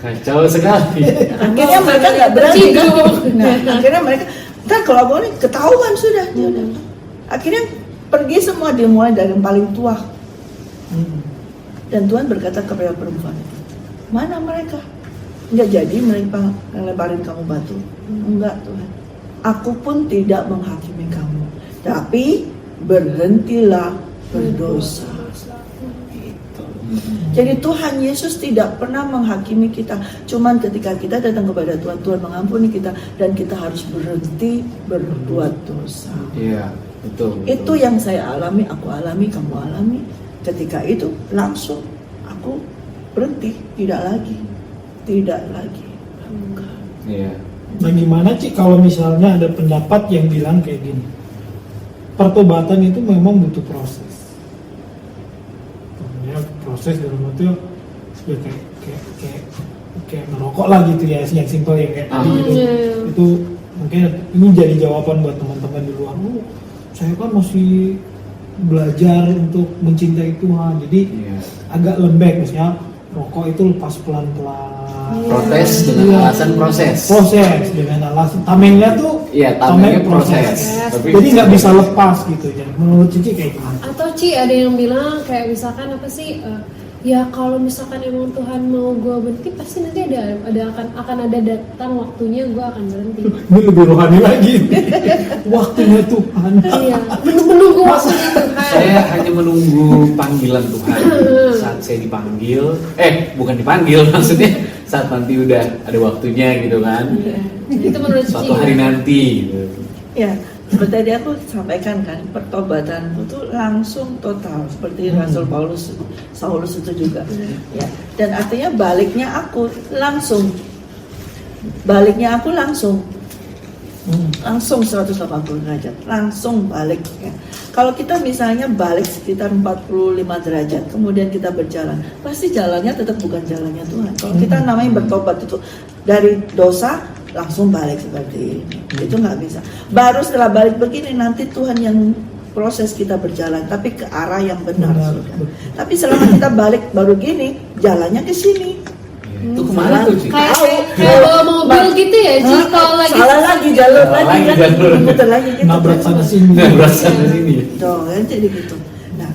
Kacau sekali. Akhirnya mereka nggak berani kan? Ciduk. Nah, akhirnya mereka kan kalau aku nih ketahuan sudah dia udah. Akhirnya pergi semua, dimulai dari yang paling tua. Dan Tuhan berkata kepada perempuan itu, mana mereka? Nggak jadi mereka ngelemparin kamu batu. Enggak Tuhan, aku pun tidak menghakimi kamu, tapi berhentilah berdosa. Gitu. Jadi Tuhan Yesus tidak pernah menghakimi kita. Cuman ketika kita datang kepada Tuhan, Tuhan mengampuni kita dan kita harus berhenti berbuat dosa. Iya, betul. Itu yang saya alami, aku alami, kamu alami. Ketika itu langsung aku berhenti, tidak lagi. Iya. Nah gimana Ci kalau misalnya ada pendapat yang bilang kayak gini, pertobatan itu memang butuh proses. Ya, proses dalam arti ya kayak merokok lah gitu ya, yang simpel yang kayak tadi gitu. Itu mungkin ini jadi jawaban buat teman-teman di luar. Oh, saya kan masih belajar untuk mencintai Tuhan, jadi agak lembek, misalnya rokok itu lepas pelan-pelan. Protes dengan alasan proses. Proses dengan alasan tamengnya tuh. Iya, tamengnya proses. Tapi Jadi nggak bisa lepas gitu ya. Menurut Cici kayak gimana? Atau Ci ada yang bilang kayak misalkan apa sih? Ya kalau misalkan emang Tuhan mau gue berhenti, pasti nanti akan ada datang waktunya gue akan berhenti. Ini lebih rohani lagi. Waktunya Tuhan. Iya, menunggu waktunya Tuhan. saya hanya menunggu panggilan Tuhan. Saat saya dipanggil, bukan dipanggil maksudnya, saat nanti udah ada waktunya gitu kan. Itu menurut Cici. Suatu hari nanti gitu. Ya, seperti tadi aku sampaikan kan, pertobatanku tuh langsung total seperti Rasul Saulus itu juga. Ya, dan artinya baliknya aku langsung langsung 180 derajat, langsung balik ya. Kalau kita misalnya balik sekitar 45 derajat, kemudian kita berjalan, pasti jalannya tetap bukan jalannya Tuhan. Kalau kita namanya bertobat itu dari dosa langsung balik seperti ini, itu nggak bisa. Baru setelah balik begini nanti Tuhan yang proses kita berjalan, tapi ke arah yang benar. Tapi selama kita balik baru gini, jalannya ke sini. Itu kemana tuh sih? Kayak bawa mobil gitu ya, Ci. Kalau lagi salah lagi jalur lagi kan, jalur. muter lagi gitu. Nabrak sana sini. Nabrak sana sini. Tuh, kan jadi gitu. Nah,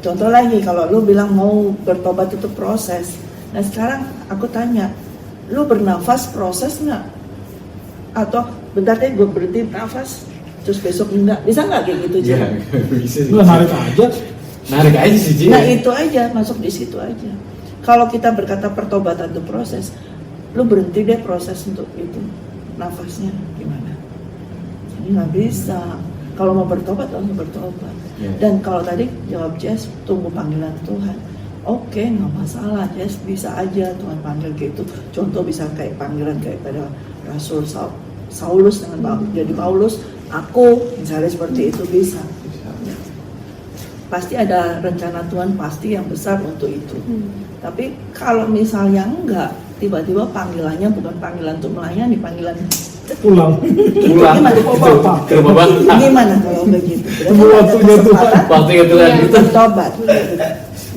contoh lagi kalau lu bilang mau bertobat itu proses. Nah sekarang aku tanya, lu bernafas proses nggak? Atau bentar deh gue berhenti nafas, terus besok enggak? Bisa nggak kayak gitu? Iya, bisa sih. Lu narik aja. Narik aja sih, Ci. Nah itu aja, masuk di situ aja. Kalau kita berkata pertobatan itu proses, lu berhenti deh proses untuk itu, nafasnya gimana? Ini nggak bisa. Kalau mau bertobat langsung bertobat. Dan kalau tadi jawab Jess, tunggu panggilan Tuhan. Oke, nggak masalah, Jess bisa aja Tuhan panggil gitu. Contoh bisa kayak panggilan kayak pada Rasul Saulus dengan jadi Paulus, aku misalnya seperti itu bisa. Pasti ada rencana Tuhan pasti yang besar untuk itu. Tapi kalau misalnya enggak, tiba-tiba panggilannya bukan panggilan untuk melayani, panggilan Pulang. Pulang Itu apa? ke rumah bapak. gimana kalau begitu? Tunggu waktunya Tuhan. Waktunya Tuhan Iya. gitu. Bertobat.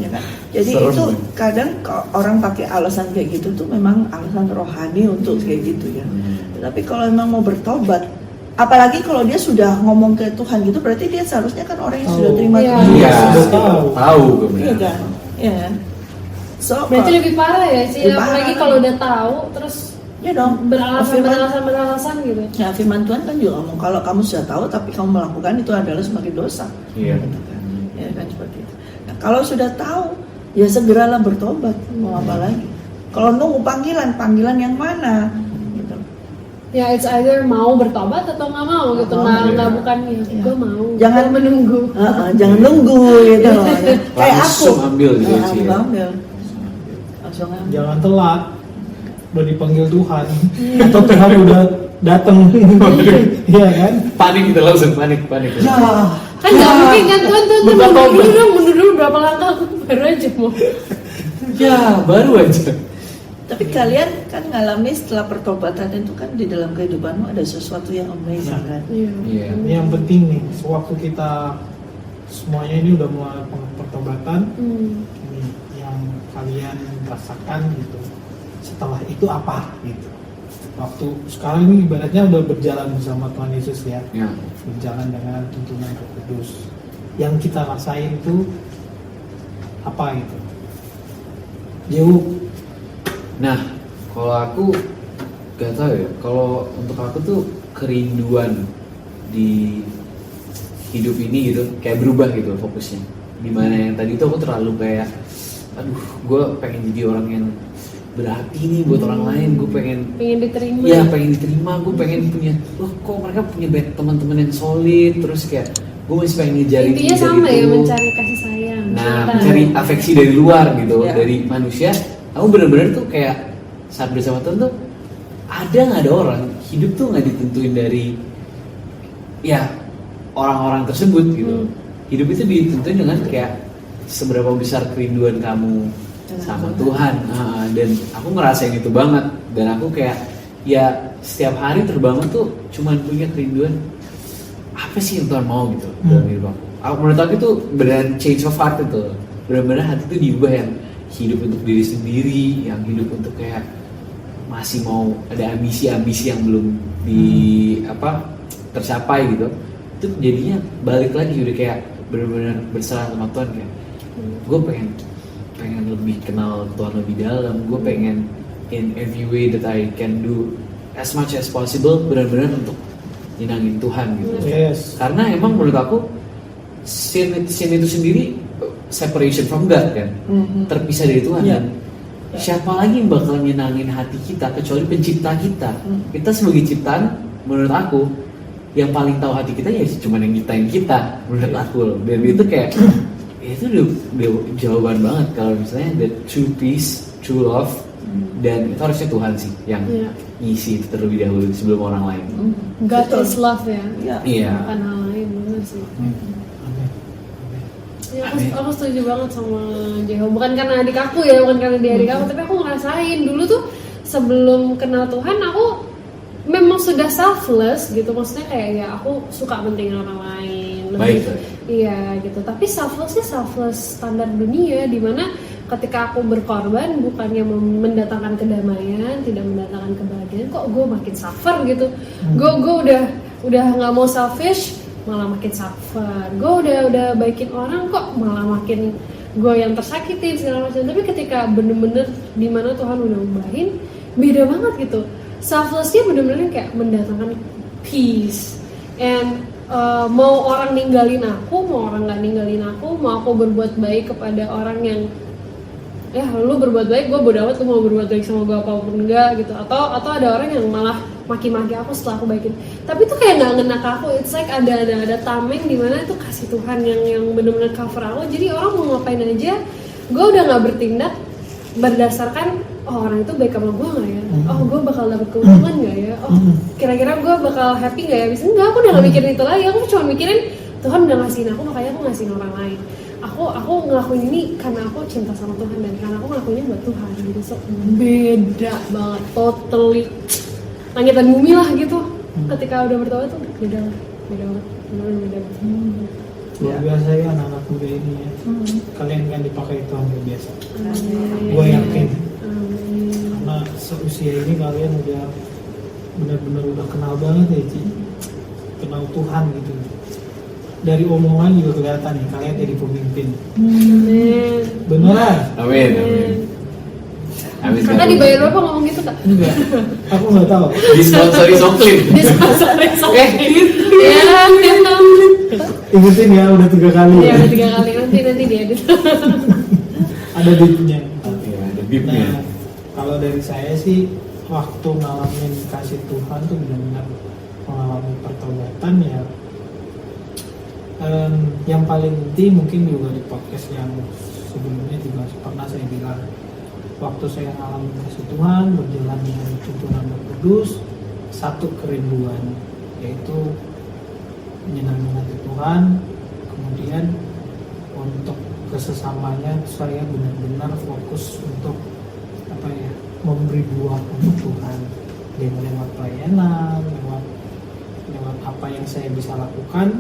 Ya kan? Jadi Serem. itu kadang orang pakai alasan kayak gitu tuh memang alasan rohani untuk kayak gitu ya. Tapi kalau memang mau bertobat, apalagi kalau dia sudah ngomong ke Tuhan gitu, berarti dia seharusnya kan orang yang sudah terima Iya. Tuhan Iya, Yesus. tahu Iya kebenaran. kan? Iya kan? So, berarti lebih parah ya Ci. Lebih Apalagi parah. kalau udah tahu terus ya dong. beralasan gitu. Ya, firman Tuhan kan juga ngomong kalau kamu sudah tahu tapi kamu melakukan itu adalah sebagai dosa. Iya. Gitu kan. Ya kan seperti itu. Nah, kalau sudah tahu ya segeralah bertobat. Mau apa lagi? Kalau nunggu panggilan yang mana? Gitu. Ya it's either mau bertobat atau nggak mau gitu. Nggak bukan ya, gue mau. Jangan Gua menunggu. Jangan nunggu gitu loh. Kayak aku. Langsung ambil gitu, Ci. Langsung ambil. Langsung ambil. Jangan telat. Udah dipanggil Tuhan. Atau Tuhan udah datang. Iya kan? Panik kita langsung panik. Ya. Kan nggak mungkin kan Tuhan Buka mundur dulu berapa langkah baru aja mau. Ya, baru aja. Tapi kalian kan ngalami setelah pertobatan itu kan di dalam kehidupanmu ada sesuatu yang amazing kan? Iya. Ini yang penting nih, sewaktu kita semuanya ini udah mulai pertobatan, ini yang kalian rasakan gitu. setelah itu apa gitu. Waktu sekarang ini ibaratnya udah berjalan bersama Tuhan Yesus ya, Ya. berjalan dengan tuntunan Roh Kudus. Yang kita rasain tuh apa gitu? Jauh. Nah, kalau aku gak tahu ya. Kalau untuk aku tuh kerinduan di hidup ini gitu, kayak berubah gitu fokusnya. Dimana yang tadi tuh aku terlalu kayak, aduh, gue pengen jadi orang yang berarti nih buat orang lain. Gue pengen diterima. ya pengen diterima, gue pengen punya, kok mereka punya teman-teman yang solid, terus kayak gue masih pengen ngejarin Intinya dari sama ya, itu. mencari kasih sayang. Nah, Cinta. mencari afeksi dari luar gitu, Ya. dari manusia. Aku bener-bener tuh kayak saat bersama Tuhan tuh ada nggak ada orang hidup tuh nggak ditentuin dari ya orang-orang tersebut gitu. Hidup itu ditentuin dengan kayak seberapa besar kerinduan kamu sama Tuhan. Dan aku ngerasain itu banget. Dan aku kayak ya setiap hari terbangun tuh cuman punya kerinduan apa sih yang Tuhan mau gitu dalam hidup aku. Menurut aku itu beneran change of heart itu. Bener-bener hati itu diubah yang hidup untuk diri sendiri, yang hidup untuk kayak masih mau ada ambisi-ambisi yang belum tercapai gitu. Itu jadinya balik lagi udah kayak benar-benar berserah sama Tuhan kayak gue pengen lebih kenal Tuhan lebih dalam. Gue pengen in every way that I can do as much as possible benar-benar untuk nyenangin Tuhan gitu. Yes. Karena emang menurut aku sin itu sendiri separation from God kan, terpisah dari Tuhan. Iya. Dan siapa lagi yang bakal nyenangin hati kita kecuali pencipta kita. Kita sebagai ciptaan menurut aku yang paling tahu hati kita ya cuma yang kita menurut aku loh. Dan itu kayak itu udah jawaban banget kalau misalnya the true peace, true love, dan itu harusnya Tuhan sih yang ngisi itu terlebih dahulu sebelum orang lain. God Betul. is love ya. Iya. Bukan hal lain, bener sih. Amin. Ya, aku setuju banget sama Jeho. Bukan karena adik aku ya, bukan karena dia adik aku, tapi aku ngerasain dulu tuh sebelum kenal Tuhan aku memang sudah selfless gitu. Maksudnya kayak ya aku suka pentingin orang lain. Baik. Iya gitu. Tapi selflessnya selfless standar dunia, dimana ketika aku berkorban bukannya mendatangkan kedamaian, tidak mendatangkan kebahagiaan, kok gue makin suffer gitu. Gue udah nggak mau selfish, malah makin suffer. Gue udah baikin orang, kok malah makin gue yang tersakitin segala macam. Tapi ketika bener-bener dimana Tuhan udah ubahin, beda banget gitu. Selflessnya bener-bener kayak mendatangkan peace. And mau orang ninggalin aku, mau orang nggak ninggalin aku, mau aku berbuat baik kepada orang yang ya lu berbuat baik, gue bodo amat lu mau berbuat baik sama gue apapun enggak gitu. Atau ada orang yang malah maki-maki aku setelah aku baikin. Tapi itu kayak nggak ngena ke aku. It's like ada tameng di mana itu kasih Tuhan yang benar-benar cover aku. Jadi orang mau ngapain aja, gue udah nggak bertindak berdasarkan orang itu baik sama gue nggak ya? Gue bakal dapet keuntungan nggak ya? Kira-kira gue bakal happy nggak ya? Misalnya enggak, aku udah nggak mikirin itu lagi. Aku cuma mikirin Tuhan udah ngasihin aku, makanya aku ngasihin orang lain. Aku ngelakuin ini karena aku cinta sama Tuhan dan karena aku ngelakuinnya buat Tuhan gitu. So beda banget, totally langit dan bumi lah gitu. Ketika udah bertobat tuh beda banget, benar-benar beda banget. Luar biasa ya anak-anak muda ini ya. Kalian kan dipakai Tuhan luar biasa. Amin. Gue yakin. Amin. Karena seusia ini kalian udah benar-benar udah kenal banget ya Ci. Kenal Tuhan gitu. Dari omongan juga kelihatan nih kalian jadi pemimpin. Amin. Beneran? Amin. Amin. Kakak dibayar berapa ngomong gitu kak? Enggak. Aku nggak tahu. Disponsori Soklin. Disponsorin sama ya, Ingetin ya udah 3 kali. ya udah 3 kali nanti dia edit. Ada bibnya. Ya, ada bibnya. Nah, kalau dari saya sih waktu ngalamin kasih Tuhan tuh benar-benar mengalami pertobatan ya. Yang paling penting mungkin juga di podcast yang sebelumnya juga pernah saya bilang, waktu saya ngalamin kasih Tuhan berjalan dengan tuntunan Roh Kudus, satu kerinduan yaitu menyenangkan hati Tuhan. Kemudian untuk kesesamanya saya benar-benar fokus untuk memberi buah untuk Tuhan dengan lewat pelayanan, lewat apa yang saya bisa lakukan,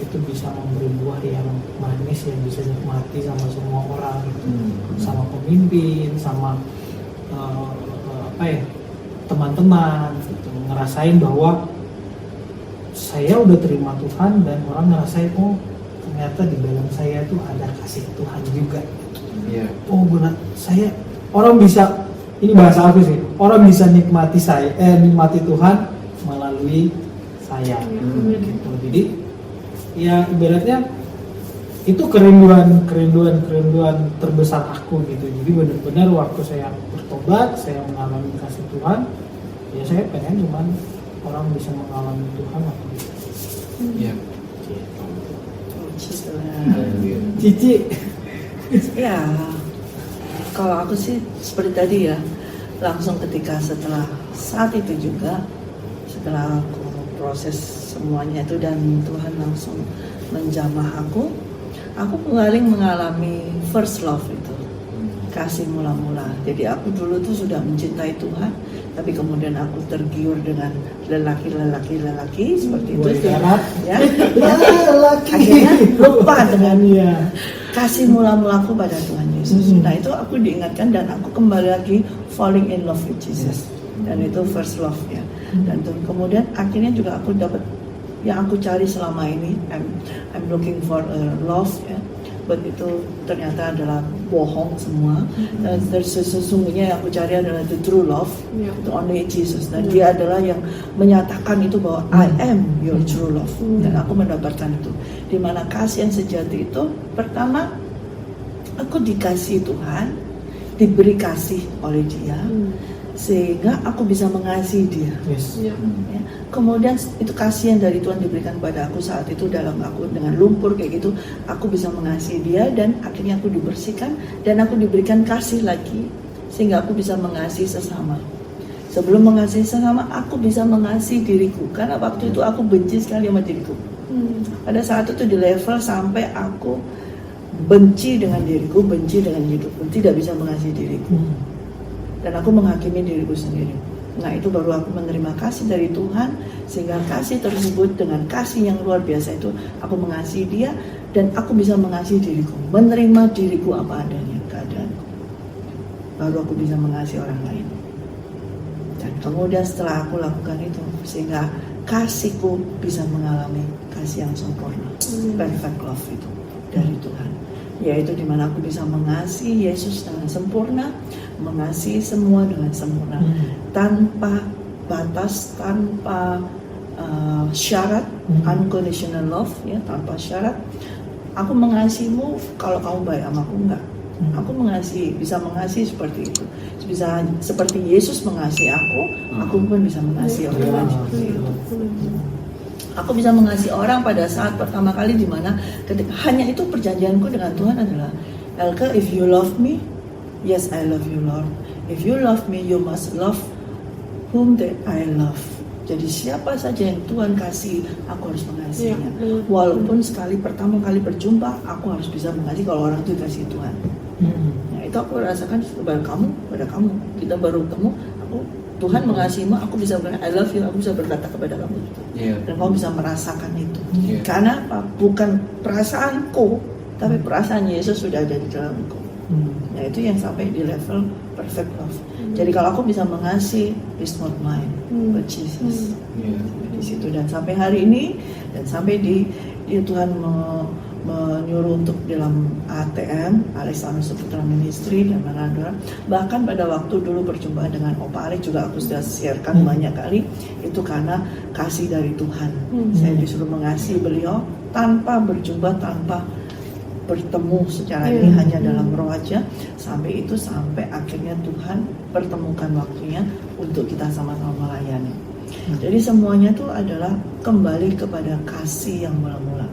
itu bisa memberi buah yang manis yang bisa dinikmati sama semua orang gitu. Sama pemimpin, sama teman-teman gitu, ngerasain bahwa saya udah terima Tuhan dan orang ngerasain oh ternyata di dalam saya tuh ada kasih Tuhan juga. Iya. Oh benar, saya orang bisa, ini bahasa aku sih, orang bisa nikmati nikmati Tuhan melalui saya gitu. Jadi ya ibaratnya itu kerinduan terbesar aku gitu. Jadi benar-benar waktu saya bertobat, saya mengalami kasih Tuhan, ya saya pengen cuman orang bisa mengalami Tuhan aku bisa. Iya. Gitu. Haleluya. Cici. Ya, kalau aku sih seperti tadi ya, langsung ketika setelah saat itu juga, setelah aku proses semuanya itu dan Tuhan langsung menjamah aku kembali mengalami first love itu, kasih mula-mula. Jadi aku dulu tuh sudah mencintai Tuhan, tapi kemudian aku tergiur dengan lelaki seperti itu, ya. Lelaki. Akhirnya lupa dengan ya. kasih mula-mulaku pada Tuhan Yesus. Nah itu aku diingatkan dan aku kembali lagi falling in love with Jesus. Dan itu first love ya. Dan kemudian akhirnya juga aku dapat yang aku cari selama ini. I'm looking for a love ya. But itu ternyata adalah bohong semua. Dan sesungguhnya yang aku cari adalah the true love, itu only Jesus. Dan dia adalah yang menyatakan itu bahwa I am your true love. Dan aku mendapatkan itu. Dimana kasih yang sejati itu, pertama aku dikasih Tuhan, diberi kasih oleh Dia, sehingga aku bisa mengasihi Dia. Yes. Ya. Kemudian itu kasih yang dari Tuhan diberikan pada aku saat itu dalam aku dengan lumpur kayak gitu, aku bisa mengasihi Dia dan akhirnya aku dibersihkan dan aku diberikan kasih lagi sehingga aku bisa mengasihi sesama. Sebelum mengasihi sesama, aku bisa mengasihi diriku karena waktu itu aku benci sekali sama diriku. Pada saat itu di level sampai aku benci dengan diriku, benci dengan hidupku, tidak bisa mengasihi diriku. Dan aku menghakimi diriku sendiri. Nah itu baru aku menerima kasih dari Tuhan, sehingga kasih tersebut dengan kasih yang luar biasa itu aku mengasihi Dia dan aku bisa mengasihi diriku, menerima diriku apa adanya keadaanku. Baru aku bisa mengasihi orang lain. Dan kemudian setelah aku lakukan itu, sehingga kasihku bisa mengalami kasih yang sempurna, perfect love itu dari Tuhan. Yaitu dimana aku bisa mengasihi Yesus dengan sempurna, mengasihi semua dengan sempurna, tanpa batas, tanpa syarat, unconditional love, ya, tanpa syarat. Aku mengasihimu kalau kamu baik sama aku, enggak. Aku bisa mengasihi seperti itu. Bisa seperti Yesus mengasihi aku pun bisa mengasihi orang lain seperti itu. Aku bisa mengasihi orang pada saat pertama kali di mana ketika hanya itu perjanjianku dengan Tuhan adalah, Elke, if you love me, yes I love you Lord. If you love me, you must love whom that I love. Jadi siapa saja yang Tuhan kasih, aku harus mengasihinya. Walaupun pertama kali berjumpa, aku harus bisa mengasihi kalau orang itu dikasih Tuhan. Nah itu aku rasakan pada kamu. Kita baru ketemu, Tuhan mengasihimu, aku bisa berkata I love you, aku bisa berkata kepada kamu itu. Dan kamu bisa merasakan itu. Karena apa? Bukan perasaanku, tapi perasaan Yesus sudah ada di dalamku. Nah itu yang sampai di level perfect love. Jadi kalau aku bisa mengasihi, it's not mine, but Jesus. Di situ dan sampai hari ini dan sampai di Tuhan menyuruh untuk dalam ATM, Alexander Putra Ministry dan mana-mana. Bahkan pada waktu dulu perjumpaan dengan Opa Alex juga aku sudah sharekan banyak kali, itu karena kasih dari Tuhan. Saya disuruh mengasihi beliau tanpa berjumpa, tanpa bertemu secara ini, hanya dalam roh aja. Sampai akhirnya Tuhan pertemukan waktunya untuk kita sama-sama melayani. Jadi semuanya itu adalah kembali kepada kasih yang mula-mula.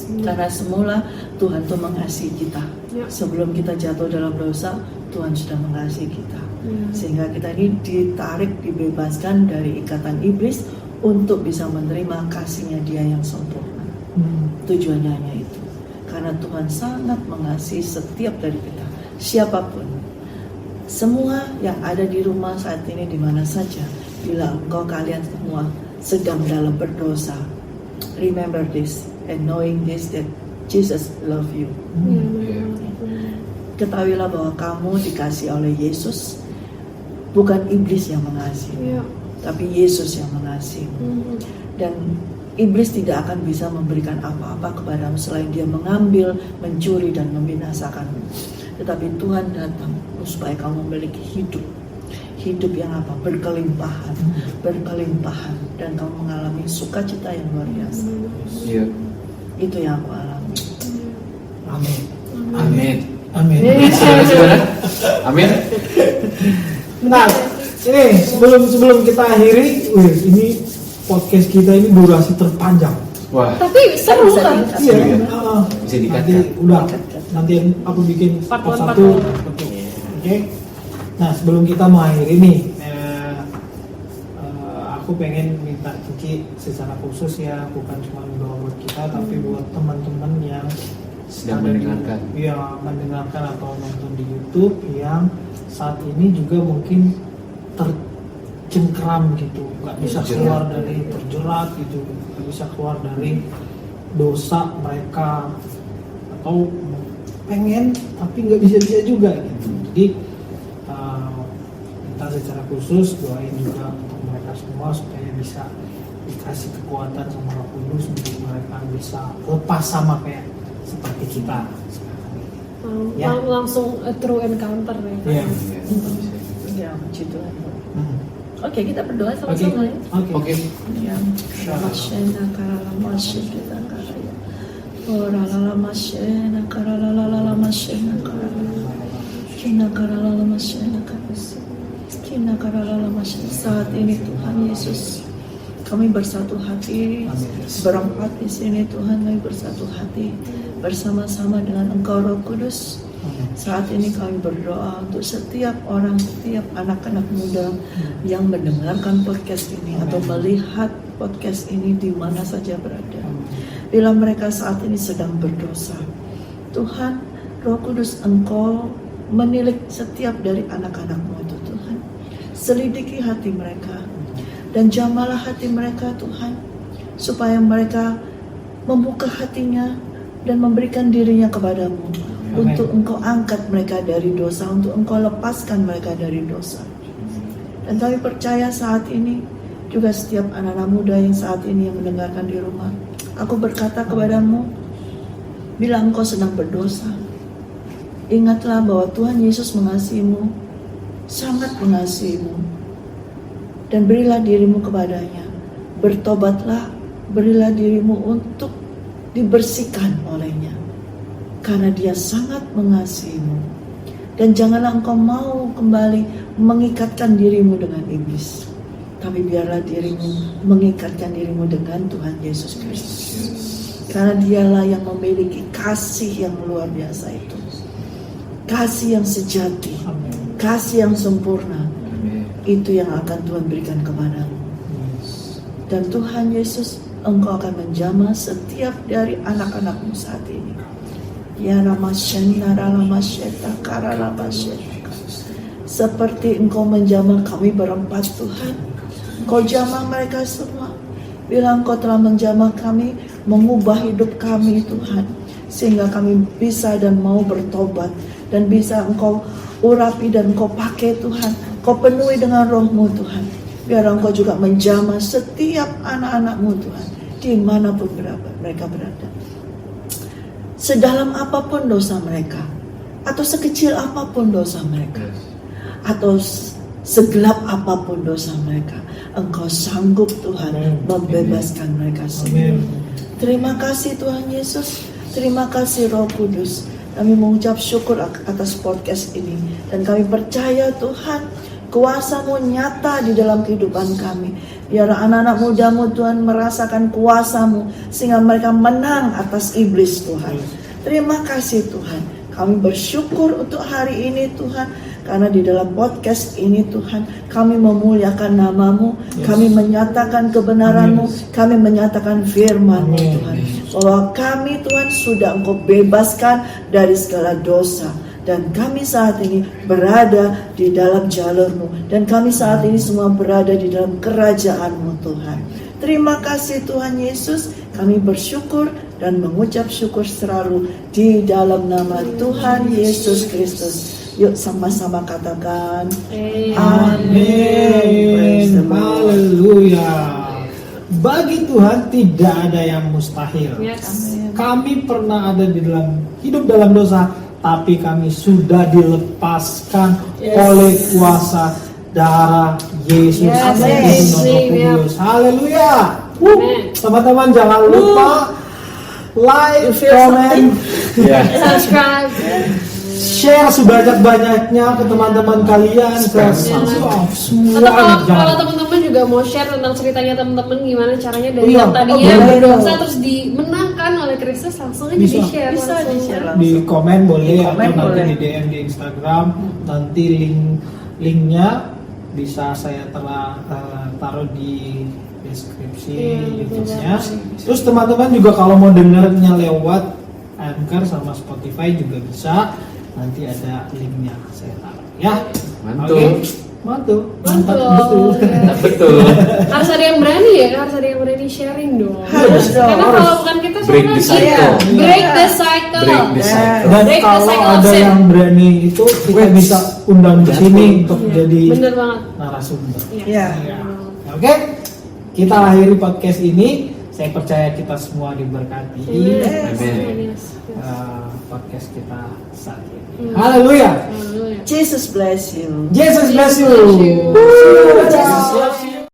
Karena semula Tuhan tuh mengasihi kita. Sebelum kita jatuh dalam dosa, Tuhan sudah mengasihi kita. Sehingga kita ini ditarik, dibebaskan dari ikatan iblis untuk bisa menerima kasihnya Dia yang sempurna. Tujuannya hanya itu. Karena Tuhan sangat mengasihi setiap dari kita, siapapun. Semua yang ada di rumah saat ini, di mana saja, bila kalian semua sedang dalam berdosa, remember this and knowing this, that Jesus love you. Iya. Ketahuilah bahwa kamu dikasih oleh Yesus Bukan iblis yang mengasihi, Iya. tapi Yesus yang mengasihi. Dan iblis tidak akan bisa memberikan apa-apa kepadamu selain dia mengambil, mencuri, dan membinasakanmu. Tetapi Tuhan datang supaya kamu memiliki hidup yang apa? Berkelimpahan, dan kamu mengalami sukacita yang luar biasa. Iya. Itu yang aku alami. Amin. Amin. Amin. Gimana? Amin. Nah, ini sebelum kita akhiri, ini podcast kita ini durasi terpanjang. Wah. Tapi seru kan? Bisa Iya. Bisa Nanti dikatakan. udah. Nanti aku bikin Part part one, part 1. two. Oke. Nah, sebelum kita mengakhiri nih, aku pengen minta Cici secara khusus ya, bukan cuma doa buat kita, tapi buat teman-teman yang Sedang ada di- mendengarkan. Iya, mendengarkan atau nonton di YouTube yang saat ini juga mungkin tercengkeram gitu, nggak bisa keluar dari terjerat gitu, nggak bisa keluar dari dosa mereka, atau pengen tapi nggak bisa juga gitu. Jadi kita secara khusus doain juga untuk mereka semua supaya bisa dikasih kekuatan sama Roh Kudus untuk mereka bisa lepas sama kayak seperti kita sekarang ini. Ya. Langsung a true encounter ya. Iya. Ya, puji Tuhan. Hmm. Oke, kita berdoa Oke. sama-sama ya. Oke. Ya, Mashena karala kita karaya. Ora lala mashena karala mashena karala. Kina karala mashena karasa. Kina karala mashena. Saat ini Tuhan Yesus, kami bersatu hati, berempat di sini Tuhan, kami bersatu hati bersama-sama dengan Engkau Roh Kudus. Saat ini kami berdoa untuk setiap orang, setiap anak-anak muda yang mendengarkan podcast ini atau melihat podcast ini di mana saja berada. Bila mereka saat ini sedang berdosa, Tuhan, Roh Kudus, Engkau menilik setiap dari anak-anak-Mu itu Tuhan. Selidiki hati mereka dan jamalah hati mereka Tuhan, supaya mereka membuka hatinya dan memberikan dirinya kepadamu. Amin. Untuk Engkau angkat mereka dari dosa, untuk Engkau lepaskan mereka dari dosa. Dan kami percaya saat ini juga setiap anak-anak muda yang saat ini yang mendengarkan di rumah, aku berkata kepadamu, bila engkau sedang berdosa, ingatlah bahwa Tuhan Yesus mengasihimu, sangat mengasihimu, dan berilah dirimu kepadanya. Bertobatlah, berilah dirimu untuk dibersihkan olehnya, karena dia sangat mengasihimu. Dan janganlah engkau mau kembali mengikatkan dirimu dengan iblis, tapi biarlah dirimu mengikatkan dirimu dengan Tuhan Yesus Kristus, karena dialah yang memiliki kasih yang luar biasa itu, kasih yang sejati, kasih yang sempurna. Itu yang akan Tuhan berikan kepadamu. Dan Tuhan Yesus, Engkau akan menjamah setiap dari anak-anakmu saat ini. Ya Ramasya Naralamasya Karalamasya. Seperti Engkau menjamah kami berempat Tuhan, Engkau jamah mereka semua. Bila Engkau telah menjamah kami, mengubah hidup kami Tuhan, sehingga kami bisa dan mau bertobat, dan bisa Engkau urapi dan Engkau pakai Tuhan, Engkau penuhi dengan Roh-Mu Tuhan. Biar Engkau juga menjamah setiap anak-anak-Mu Tuhan, dimanapun mereka berada. Sedalam apapun dosa mereka, atau sekecil apapun dosa mereka, atau segelap apapun dosa mereka, Engkau sanggup Tuhan membebaskan mereka semua. Terima kasih Tuhan Yesus, terima kasih Roh Kudus. Kami mengucap syukur atas podcast ini, dan kami percaya Tuhan, kuasa-Mu nyata di dalam kehidupan kami. Biar anak-anak muda-Mu Tuhan merasakan kuasa-Mu, sehingga mereka menang atas iblis Tuhan. Terima kasih Tuhan. Kami bersyukur untuk hari ini Tuhan, karena di dalam podcast ini Tuhan, kami memuliakan nama-Mu, kami menyatakan kebenaran-Mu, kami menyatakan firman-Mu Tuhan, bahwa kami Tuhan sudah Engkau bebaskan dari segala dosa. Dan kami saat ini berada di dalam jalur-Mu, dan kami saat ini semua berada di dalam kerajaan-Mu Tuhan. Terima kasih Tuhan Yesus, kami bersyukur dan mengucap syukur selalu di dalam nama Tuhan Yesus Kristus. Yuk sama-sama katakan Eh, Praise the Amin. Lord. Haleluya. Bagi Tuhan tidak ada yang mustahil. yes. Kami pernah ada di dalam hidup dalam dosa, tapi kami sudah dilepaskan Yes. oleh kuasa darah Yesus Yes. dan Amin. Tuhan Roh Kudus. Haleluya. Amin. Teman-teman jangan lupa like, You feel comment, Ya. Subscribe. share sebanyak-banyaknya ke teman-teman kalian, ke semua Atau kalau jangan. teman-teman juga mau share tentang ceritanya teman-teman gimana caranya dari Iya. yang tadinya Oh, boleh berdosa dong. terus dimenangkan oleh Kristus, langsung aja Bisa. di-share Bisa langsung. di-share. Di komen boleh Di atau komen nanti boleh. di DM di Instagram, nanti linknya bisa saya taruh di deskripsi Iya, YouTube-nya. betul. Terus teman-teman juga kalau mau dengarnya lewat Anchor sama Spotify juga bisa, nanti ada linknya saya taruh ya. Mantul. Oke? Mantul, mantap, Betul. betul. Ya. Betul. Harus ada yang berani ya, harus ada yang berani sharing dong. Harus dong, Karena harus. kalau bukan kita Break soalnya the kita cycle. break the cycle. Break the cycle. Dan Break the kalau cycle of ada sin. yang berani itu kita bisa undang di sini untuk Iya, jadi bener banget. narasumber. Ya. Ya. Oke, kita akhiri podcast ini. Saya percaya kita semua diberkati Amin. Yes. podcast kita saat ini. Hmm. Haleluya. Haleluya. Jesus bless you. Jesus bless you. Jesus bless you. Jesus loves you.